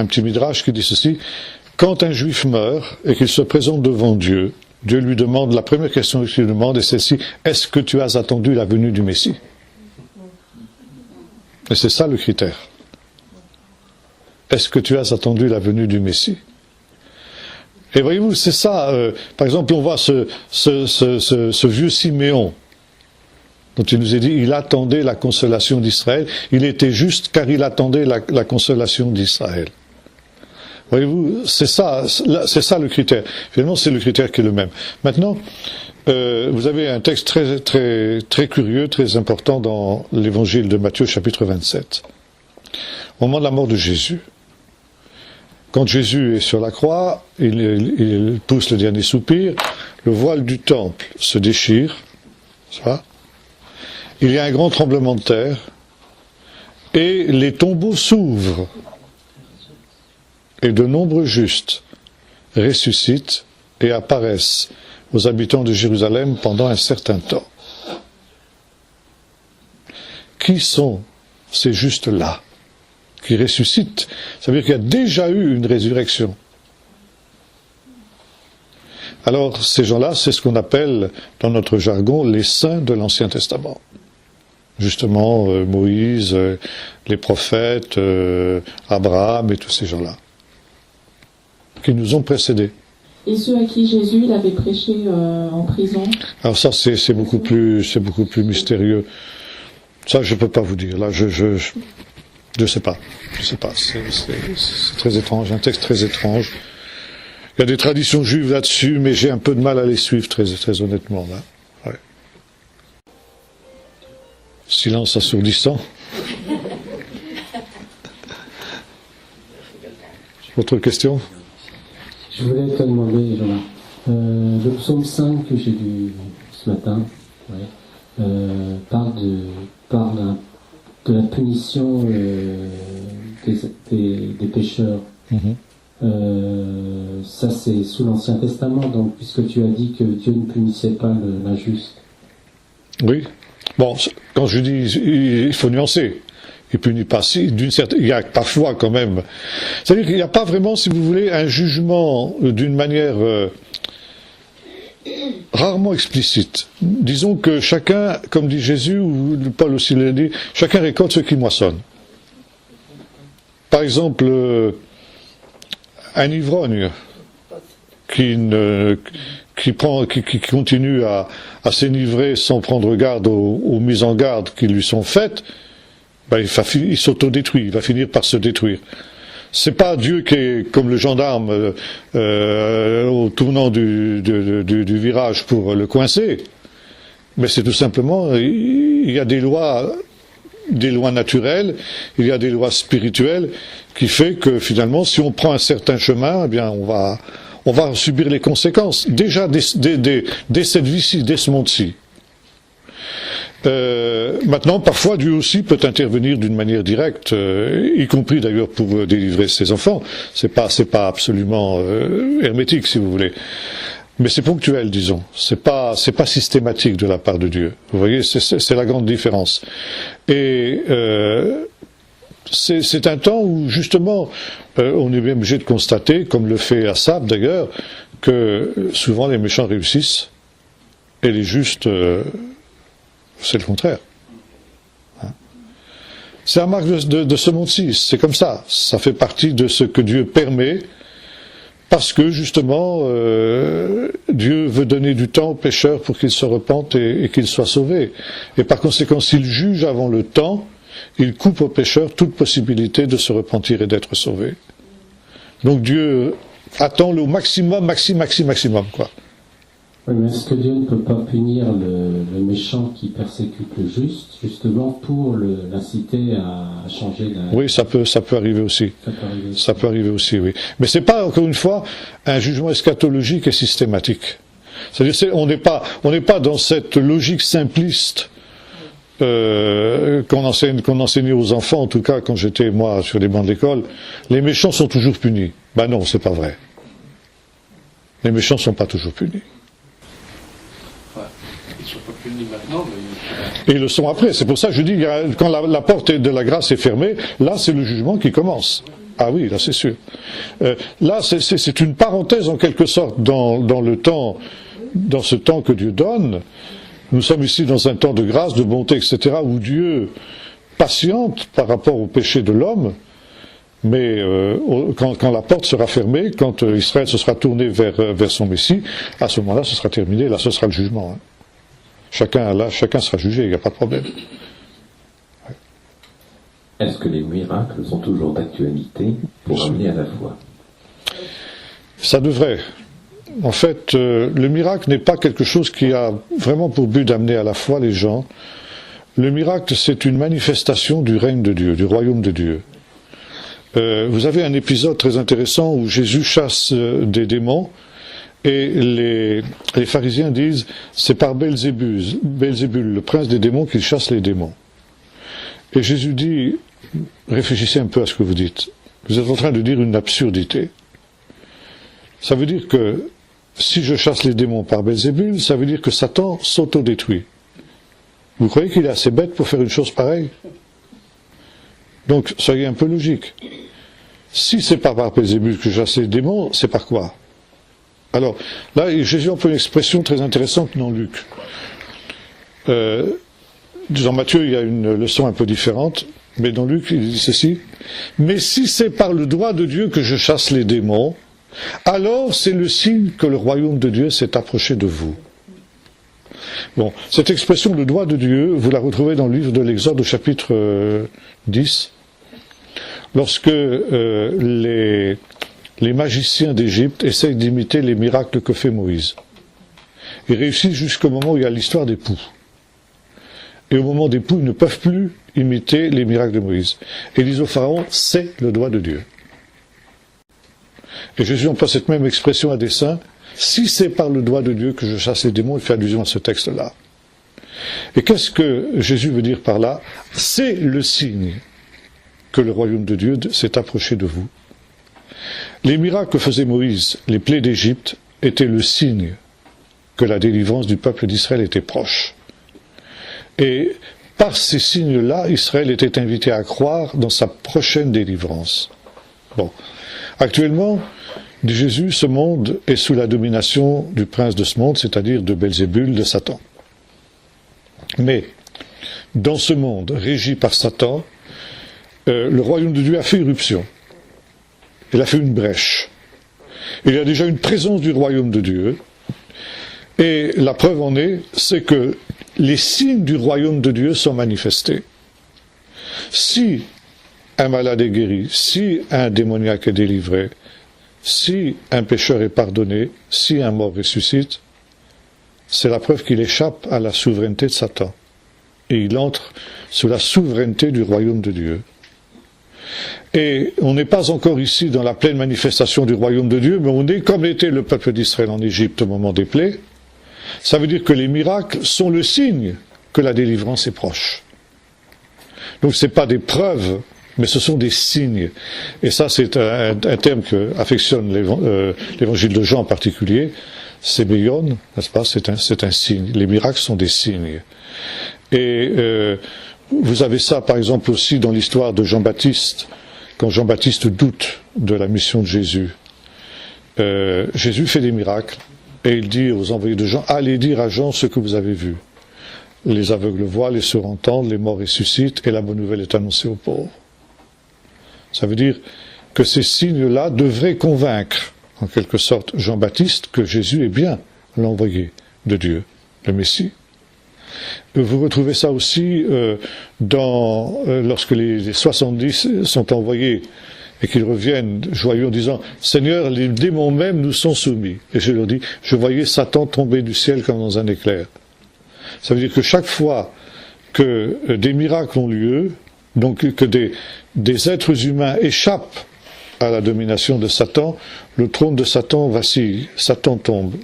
A: petit midrash qui dit ceci: quand un juif meurt et qu'il se présente devant Dieu, Dieu lui demande, la première question qu'il lui demande est celle-ci: est-ce que tu as attendu la venue du Messie? Et c'est ça le critère. Est-ce que tu as attendu la venue du Messie? Et voyez-vous, c'est ça. Par exemple, on voit ce vieux Siméon, dont il nous est dit, il attendait la consolation d'Israël. Il était juste car il attendait la consolation d'Israël. Voyez-vous, c'est ça le critère. Finalement, c'est le critère qui est le même. Maintenant, vous avez un texte très, très, très curieux, très important dans l'évangile de Matthieu, chapitre 27. Au moment de la mort de Jésus, quand Jésus est sur la croix, il pousse le dernier soupir, le voile du temple se déchire, ça va ? Il y a un grand tremblement de terre, et les tombeaux s'ouvrent. Et de nombreux justes ressuscitent et apparaissent aux habitants de Jérusalem pendant un certain temps. Qui sont ces justes-là qui ressuscitent? Ça veut dire qu'il y a déjà eu une résurrection. Alors, ces gens-là, c'est ce qu'on appelle, dans notre jargon, les saints de l'Ancien Testament. Justement, Moïse, les prophètes, Abraham et tous ces gens-là, qui nous ont précédés.
F: Et ceux à qui Jésus il avait prêché en prison?
A: Alors ça, c'est beaucoup plus mystérieux. Ça, je peux pas vous dire. Là, je sais pas. C'est très étrange, un texte très étrange. Il y a des traditions juives là-dessus, mais j'ai un peu de mal à les suivre, très, très honnêtement. Là. Ouais. Silence assourdissant. Autre question?
G: Je voulais te demander, Jean, le psaume 5 que j'ai lu ce matin parle de la punition des pécheurs. Mm-hmm. Ça, c'est sous l'Ancien Testament, donc, puisque tu as dit que Dieu ne punissait pas l'injuste.
A: Oui. Bon, quand je dis, il faut nuancer. Il punit pas. Il y a parfois quand même. C'est-à-dire qu'il n'y a pas vraiment, si vous voulez, un jugement d'une manière rarement explicite. Disons que chacun, comme dit Jésus, ou Paul aussi l'a dit, chacun récolte ce qu'il moissonne. Par exemple, un ivrogne qui continue à s'enivrer sans prendre garde aux mises en garde qui lui sont faites, il s'autodétruit, il va finir par se détruire. C'est pas Dieu qui est comme le gendarme au tournant du virage pour le coincer, mais c'est tout simplement, il y a des lois naturelles, il y a des lois spirituelles qui fait que finalement, si on prend un certain chemin, eh bien, on va subir les conséquences. Déjà dès cette vie-ci, dès ce monde-ci. Maintenant, parfois, Dieu aussi peut intervenir d'une manière directe, y compris d'ailleurs pour délivrer ses enfants. C'est pas absolument hermétique, si vous voulez. Mais c'est ponctuel, disons. C'est pas systématique de la part de Dieu. Vous voyez, c'est la grande différence. Et c'est un temps où, justement, on est bien obligé de constater, comme le fait Assab d'ailleurs, que souvent les méchants réussissent et les justes, c'est le contraire. Hein? C'est la marque de ce monde-ci, c'est comme ça. Ça fait partie de ce que Dieu permet, parce que justement, Dieu veut donner du temps aux pécheurs pour qu'ils se repentent et qu'ils soient sauvés. Et par conséquent, s'il juge avant le temps, il coupe aux pécheurs toute possibilité de se repentir et d'être sauvés. Donc Dieu attend le maximum, quoi.
G: Oui, mais est-ce que Dieu ne peut pas punir le méchant qui persécute le juste, justement pour l'inciter à changer la...
A: Oui, ça peut arriver aussi. Ça peut arriver aussi, oui. Mais c'est pas, encore une fois, un jugement eschatologique et systématique. C'est-à-dire, on n'est pas dans cette logique simpliste qu'on enseignait aux enfants, en tout cas quand j'étais, moi, sur les bancs de l'école. Les méchants sont toujours punis. Ben non, c'est pas vrai. Les méchants sont pas toujours punis.
H: Ils ne sont pas punis maintenant,
A: Et ils le sont après. C'est pour ça que je dis, quand la porte de la grâce est fermée, là c'est le jugement qui commence. Ah oui, là c'est sûr. Là c'est une parenthèse en quelque sorte dans le temps, dans ce temps que Dieu donne. Nous sommes ici dans un temps de grâce, de bonté, etc., où Dieu patiente par rapport au péché de l'homme, mais quand la porte sera fermée, quand Israël se sera tourné vers son Messie, à ce moment-là ce sera terminé, là ce sera le jugement. Hein. Chacun sera jugé, il n'y a pas de problème.
D: Ouais. Est-ce que les miracles sont toujours d'actualité pour amener à la foi?
A: Ça devrait. En fait, le miracle n'est pas quelque chose qui a vraiment pour but d'amener à la foi les gens. Le miracle, c'est une manifestation du règne de Dieu, du royaume de Dieu. Vous avez un épisode très intéressant où Jésus chasse des démons. Et les pharisiens disent, c'est par Belzébul, le prince des démons, qu'il chasse les démons. Et Jésus dit, réfléchissez un peu à ce que vous dites. Vous êtes en train de dire une absurdité. Ça veut dire que, si je chasse les démons par Belzébul, ça veut dire que Satan s'autodétruit. Vous croyez qu'il est assez bête pour faire une chose pareille? Donc, soyez un peu logique. Si c'est pas par Belzébul que je chasse les démons, c'est par quoi? Alors, là, Jésus emploie une expression très intéressante dans Luc. Dans Matthieu, il y a une leçon un peu différente, mais dans Luc, il dit ceci. Mais si c'est par le doigt de Dieu que je chasse les démons, alors c'est le signe que le royaume de Dieu s'est approché de vous. Bon, cette expression, le doigt de Dieu, vous la retrouvez dans le livre de l'Exode au chapitre 10, lorsque les magiciens d'Égypte essayent d'imiter les miracles que fait Moïse. Ils réussissent jusqu'au moment où il y a l'histoire des poux. Et au moment des poux, ils ne peuvent plus imiter les miracles de Moïse. Et ils disent au Pharaon, c'est le doigt de Dieu. Et Jésus emploie cette même expression à dessein, si c'est par le doigt de Dieu que je chasse les démons, il fait allusion à ce texte-là. Et qu'est-ce que Jésus veut dire par là? C'est le signe que le royaume de Dieu s'est approché de vous. Les miracles que faisait Moïse, les plaies d'Égypte, étaient le signe que la délivrance du peuple d'Israël était proche. Et par ces signes-là, Israël était invité à croire dans sa prochaine délivrance. Bon. Actuellement, dit Jésus, ce monde est sous la domination du prince de ce monde, c'est-à-dire de Belzébul, de Satan. Mais, dans ce monde régi par Satan, le royaume de Dieu a fait irruption. Il a fait une brèche. Il y a déjà une présence du royaume de Dieu. Et la preuve en est, c'est que les signes du royaume de Dieu sont manifestés. Si un malade est guéri, si un démoniaque est délivré, si un pécheur est pardonné, si un mort ressuscite, c'est la preuve qu'il échappe à la souveraineté de Satan. Et il entre sous la souveraineté du royaume de Dieu. Et on n'est pas encore ici dans la pleine manifestation du royaume de Dieu, mais on est comme était le peuple d'Israël en Égypte au moment des plaies. Ça veut dire que les miracles sont le signe que la délivrance est proche. Donc ce n'est pas des preuves, mais ce sont des signes. Et ça, c'est un terme que affectionne l'évangile de Jean en particulier. C'est Béyon, n'est-ce pas? C'est un signe. Les miracles sont des signes. Et vous avez ça, par exemple, aussi dans l'histoire de Jean-Baptiste, quand Jean-Baptiste doute de la mission de Jésus. Jésus fait des miracles, et il dit aux envoyés de Jean, allez dire à Jean ce que vous avez vu. Les aveugles voient, les sourds entendent, les morts ressuscitent, et la bonne nouvelle est annoncée aux pauvres. Ça veut dire que ces signes-là devraient convaincre, en quelque sorte, Jean-Baptiste que Jésus est bien l'envoyé de Dieu, le Messie. Vous retrouvez ça aussi lorsque les 70 sont envoyés et qu'ils reviennent joyeux en disant « Seigneur, les démons même nous sont soumis ». Et je leur dis « Je voyais Satan tomber du ciel comme dans un éclair ». Ça veut dire que chaque fois que des miracles ont lieu, donc que des êtres humains échappent à la domination de Satan, le trône de Satan vacille, Satan tombe.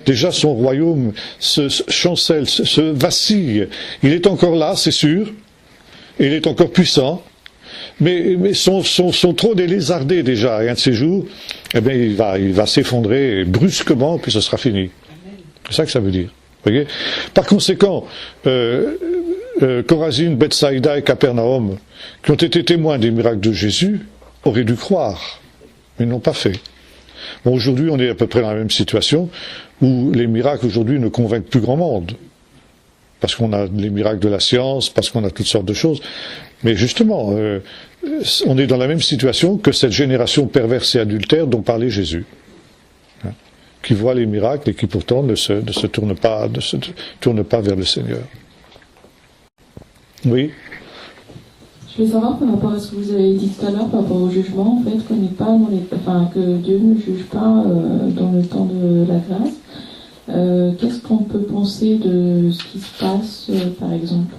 A: Déjà son royaume se chancelle, se vacille. Il est encore là, c'est sûr, et il est encore puissant, mais son trône est lézardé déjà, et un de ces jours, eh bien, il va s'effondrer brusquement, puis ce sera fini. C'est ça que ça veut dire. Voyez. Par conséquent, Chorazin, Bethsaïda et Capernaum, qui ont été témoins des miracles de Jésus, auraient dû croire, mais n'ont pas fait. Bon, aujourd'hui, on est à peu près dans la même situation, où les miracles aujourd'hui ne convainquent plus grand monde. Parce qu'on a les miracles de la science, parce qu'on a toutes sortes de choses. Mais justement, on est dans la même situation que cette génération perverse et adultère dont parlait Jésus. Hein, qui voit les miracles et qui pourtant ne se tourne pas vers le Seigneur. Oui.
F: Je veux savoir par rapport à ce que vous avez dit tout à l'heure, par rapport au jugement, en fait, qu'on n'est pas que Dieu ne juge pas dans le temps de la grâce. Qu'est-ce qu'on peut penser de ce qui se passe, par exemple,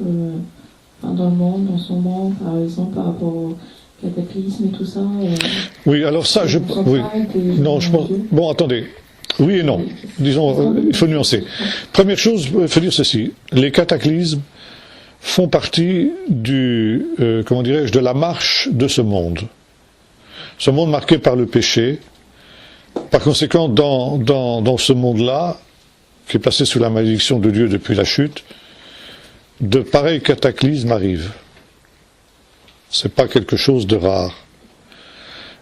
F: dans le monde, en ce moment, par exemple, par rapport au cataclysme et tout ça
A: Oui, alors ça, bon, attendez. Oui et non. Disons, il faut nuancer. Première chose, il faut dire ceci. Les cataclysmes font partie de la marche de ce monde. Ce monde marqué par le péché. Par conséquent, dans ce monde-là, qui est placé sous la malédiction de Dieu depuis la chute, de pareils cataclysmes arrivent. C'est pas quelque chose de rare.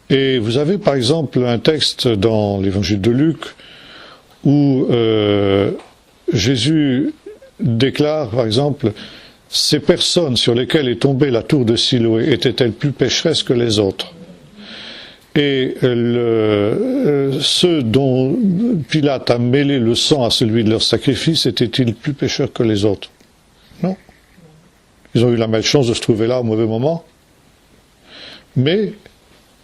A: Et vous avez par exemple un texte dans l'évangile de Luc où Jésus déclare par exemple « Ces personnes sur lesquelles est tombée la tour de Siloé étaient-elles plus pécheresses que les autres ?» Et ceux dont Pilate a mêlé le sang à celui de leur sacrifice étaient-ils plus pécheurs que les autres? Non. Ils ont eu la malchance de se trouver là au mauvais moment. Mais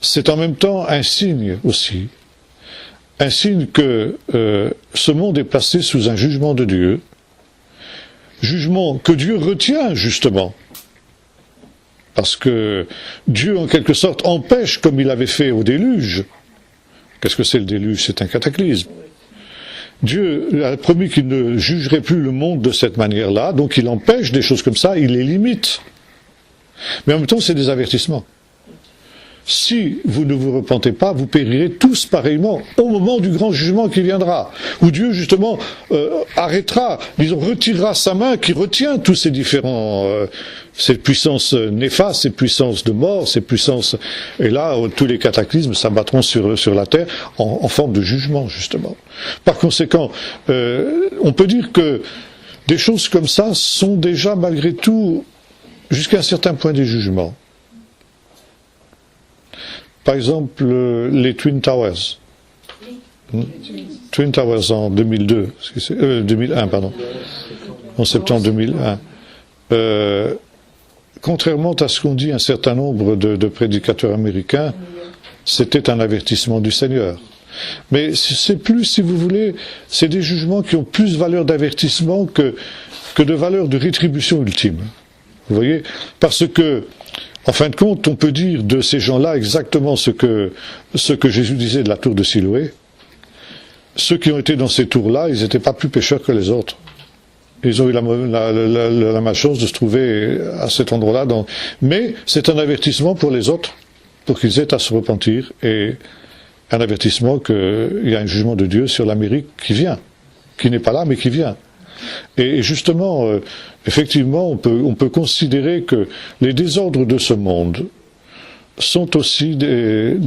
A: c'est en même temps un signe aussi. Un signe que ce monde est placé sous un jugement de Dieu. Jugement que Dieu retient justement. Parce que Dieu, en quelque sorte, empêche, comme il avait fait au déluge. Qu'est-ce que c'est le déluge? C'est un cataclysme. Dieu a promis qu'il ne jugerait plus le monde de cette manière-là, donc il empêche des choses comme ça, il les limite. Mais en même temps, c'est des avertissements. Si vous ne vous repentez pas, vous périrez tous pareillement au moment du grand jugement qui viendra, où Dieu justement arrêtera, disons, retirera sa main qui retient tous ces différents, ces puissances néfastes, ces puissances de mort, ces puissances, et là tous les cataclysmes s'abattront sur la terre en forme de jugement justement. Par conséquent, on peut dire que des choses comme ça sont déjà malgré tout jusqu'à un certain point des jugements. Par exemple, les Twin Towers. Twin Towers en 2001, pardon. En septembre 2001. Contrairement à ce qu'ont dit un certain nombre de prédicateurs américains, c'était un avertissement du Seigneur. Mais c'est plus, si vous voulez, c'est des jugements qui ont plus valeur d'avertissement que de valeur de rétribution ultime. Vous voyez? Parce que, en fin de compte, on peut dire de ces gens-là exactement ce que Jésus disait de la tour de Siloé. Ceux qui ont été dans ces tours-là, ils n'étaient pas plus pécheurs que les autres. Ils ont eu la malchance de se trouver à cet endroit-là. Mais c'est un avertissement pour les autres, pour qu'ils aient à se repentir, et un avertissement qu'il y a un jugement de Dieu sur l'Amérique qui vient, qui n'est pas là, mais qui vient. Et justement, effectivement, on peut considérer que les désordres de ce monde sont aussi des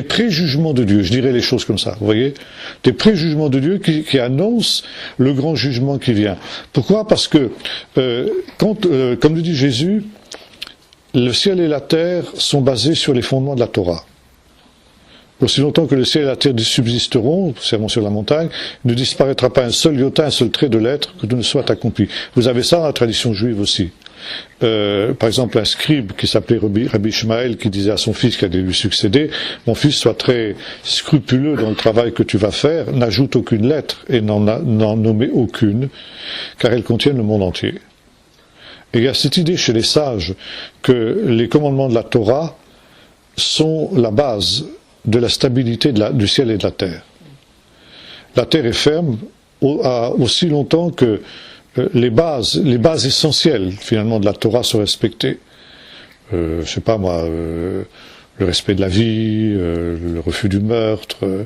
A: préjugements de Dieu, je dirais les choses comme ça, vous voyez, des préjugements de Dieu qui annoncent le grand jugement qui vient. Pourquoi? Parce que, comme le dit Jésus, le ciel et la terre sont basés sur les fondements de la Torah. Aussi longtemps que le ciel et la terre subsisteront, serment sur la montagne, ne disparaîtra pas un seul iota, un seul trait de l'être que tout ne soit accompli. Vous avez ça dans la tradition juive aussi. par exemple, un scribe qui s'appelait Rabbi Ishmael, qui disait à son fils qui allait lui succéder, « Mon fils, sois très scrupuleux dans le travail que tu vas faire, n'ajoute aucune lettre et n'en nomme aucune, car elles contiennent le monde entier. » Et il y a cette idée chez les sages que les commandements de la Torah sont la base de la stabilité du ciel et de la terre. La terre est ferme aussi longtemps que les bases essentielles finalement de la Torah sont respectées. Je sais pas moi, le respect de la vie, le refus du meurtre,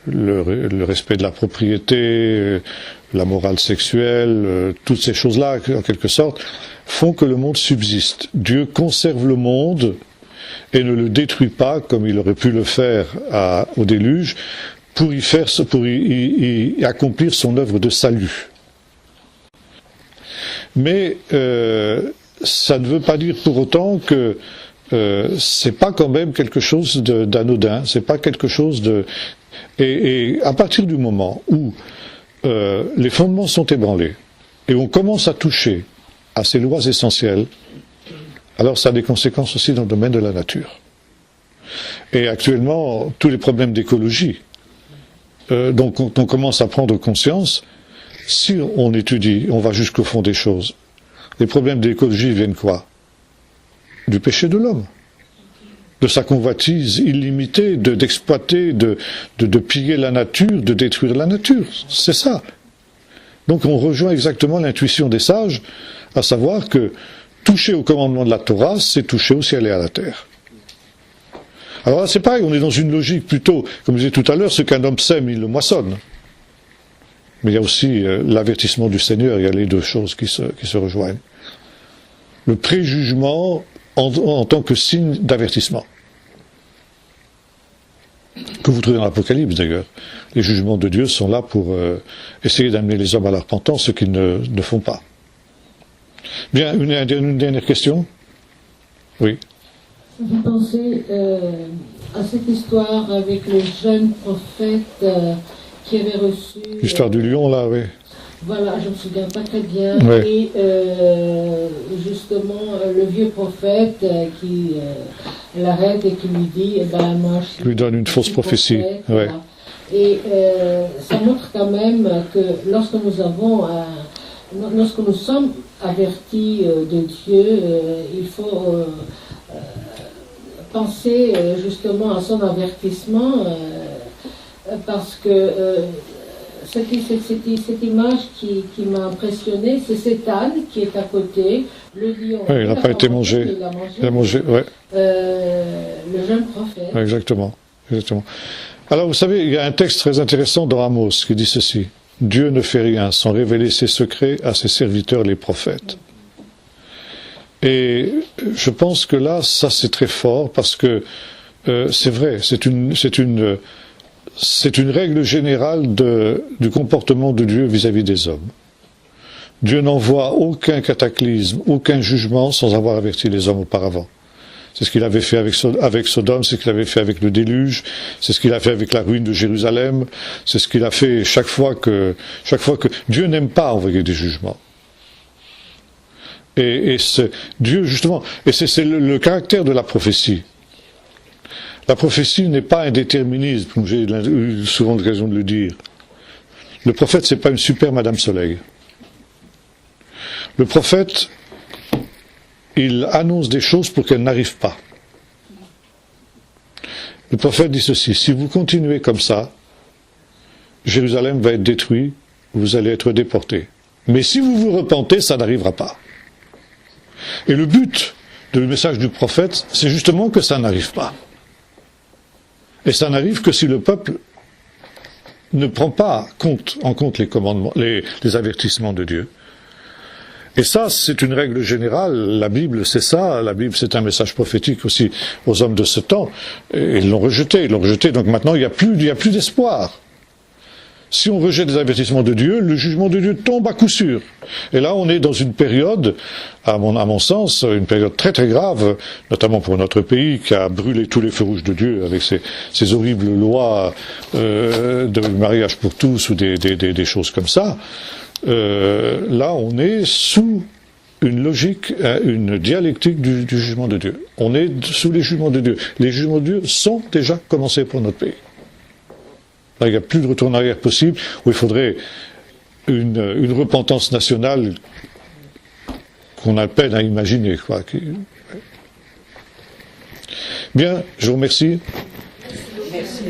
A: le respect de la propriété, la morale sexuelle, toutes ces choses-là, en quelque sorte, font que le monde subsiste. Dieu conserve le monde et ne le détruit pas comme il aurait pu le faire au déluge pour y accomplir son œuvre de salut. Mais ça ne veut pas dire pour autant que c'est pas quand même quelque chose d'anodin, c'est pas quelque chose de... Et à partir du moment où les fondements sont ébranlés et on commence à toucher à ces lois essentielles, alors ça a des conséquences aussi dans le domaine de la nature. Et actuellement, tous les problèmes d'écologie, donc on commence à prendre conscience, si on étudie, on va jusqu'au fond des choses. Les problèmes d'écologie viennent quoi? Du péché de l'homme, de sa convoitise illimitée, d'exploiter, de piller la nature, de détruire la nature. C'est ça. Donc on rejoint exactement l'intuition des sages, à savoir que toucher au commandement de la Torah, c'est toucher au ciel et à la terre. Alors là, c'est pareil, on est dans une logique plutôt, comme je disais tout à l'heure, ce qu'un homme sème, il le moissonne. Mais il y a aussi l'avertissement du Seigneur, il y a les deux choses qui se rejoignent. Le préjugement en tant que signe d'avertissement. Que vous trouvez dans l'Apocalypse d'ailleurs. Les jugements de Dieu sont là pour essayer d'amener les hommes à la repentance, ce qu'ils ne font pas. Bien, une dernière question? Oui.
F: Vous pensez à cette histoire avec le jeune prophète qui avait reçu...
A: L'histoire du lion, là, oui.
F: Voilà, je ne me souviens pas très bien.
A: Ouais.
F: Et justement, le vieux prophète qui l'arrête et qui lui dit, moi je
A: lui donne une fausse prophétie.
F: Prophète,
A: ouais.
F: voilà. Et ça montre quand même que lorsque nous sommes avertis de Dieu, il faut penser justement à son avertissement, parce que cette image qui m'a impressionné, c'est cet âne qui est à côté, le lion.
A: Oui, il n'a pas été mangé. Il a mangé, ouais.
F: Le jeune prophète.
A: Ouais, exactement. Alors, vous savez, il y a un texte très intéressant dans Amos qui dit ceci. Dieu ne fait rien sans révéler ses secrets à ses serviteurs les prophètes. Et je pense que là, ça c'est très fort parce que c'est vrai, c'est une règle générale du comportement de Dieu vis-à-vis des hommes. Dieu n'envoie aucun cataclysme, aucun jugement sans avoir averti les hommes auparavant. C'est ce qu'il avait fait avec Sodome, c'est ce qu'il avait fait avec le déluge, c'est ce qu'il a fait avec la ruine de Jérusalem, c'est ce qu'il a fait chaque fois que Dieu n'aime pas envoyer des jugements. Et Dieu, justement, et c'est le caractère de la prophétie. La prophétie n'est pas un déterminisme, comme j'ai eu souvent l'occasion de le dire. Le prophète, c'est pas une super Madame Soleil. Le prophète, il annonce des choses pour qu'elles n'arrivent pas. Le prophète dit ceci, si vous continuez comme ça, Jérusalem va être détruite, vous allez être déportés. Mais si vous vous repentez, ça n'arrivera pas. Et le but du message du prophète, c'est justement que ça n'arrive pas. Et ça n'arrive que si le peuple ne prend pas en compte les commandements, les avertissements de Dieu. Et ça, c'est une règle générale. La Bible, c'est ça. La Bible, c'est un message prophétique aussi aux hommes de ce temps. Et ils l'ont rejeté. Donc maintenant, il n'y a plus d'espoir. Si on rejette les avertissements de Dieu, le jugement de Dieu tombe à coup sûr. Et là, on est dans une période, à mon sens, une période très très grave, notamment pour notre pays, qui a brûlé tous les feux rouges de Dieu avec ces horribles lois de mariage pour tous ou des choses comme ça. Là, on est sous une logique, une dialectique du jugement de Dieu. On est sous les jugements de Dieu. Les jugements de Dieu sont déjà commencés pour notre pays. Là, il n'y a plus de retour en arrière possible, où il faudrait une repentance nationale qu'on a peine à imaginer, quoi. Bien, je vous remercie.
B: Merci.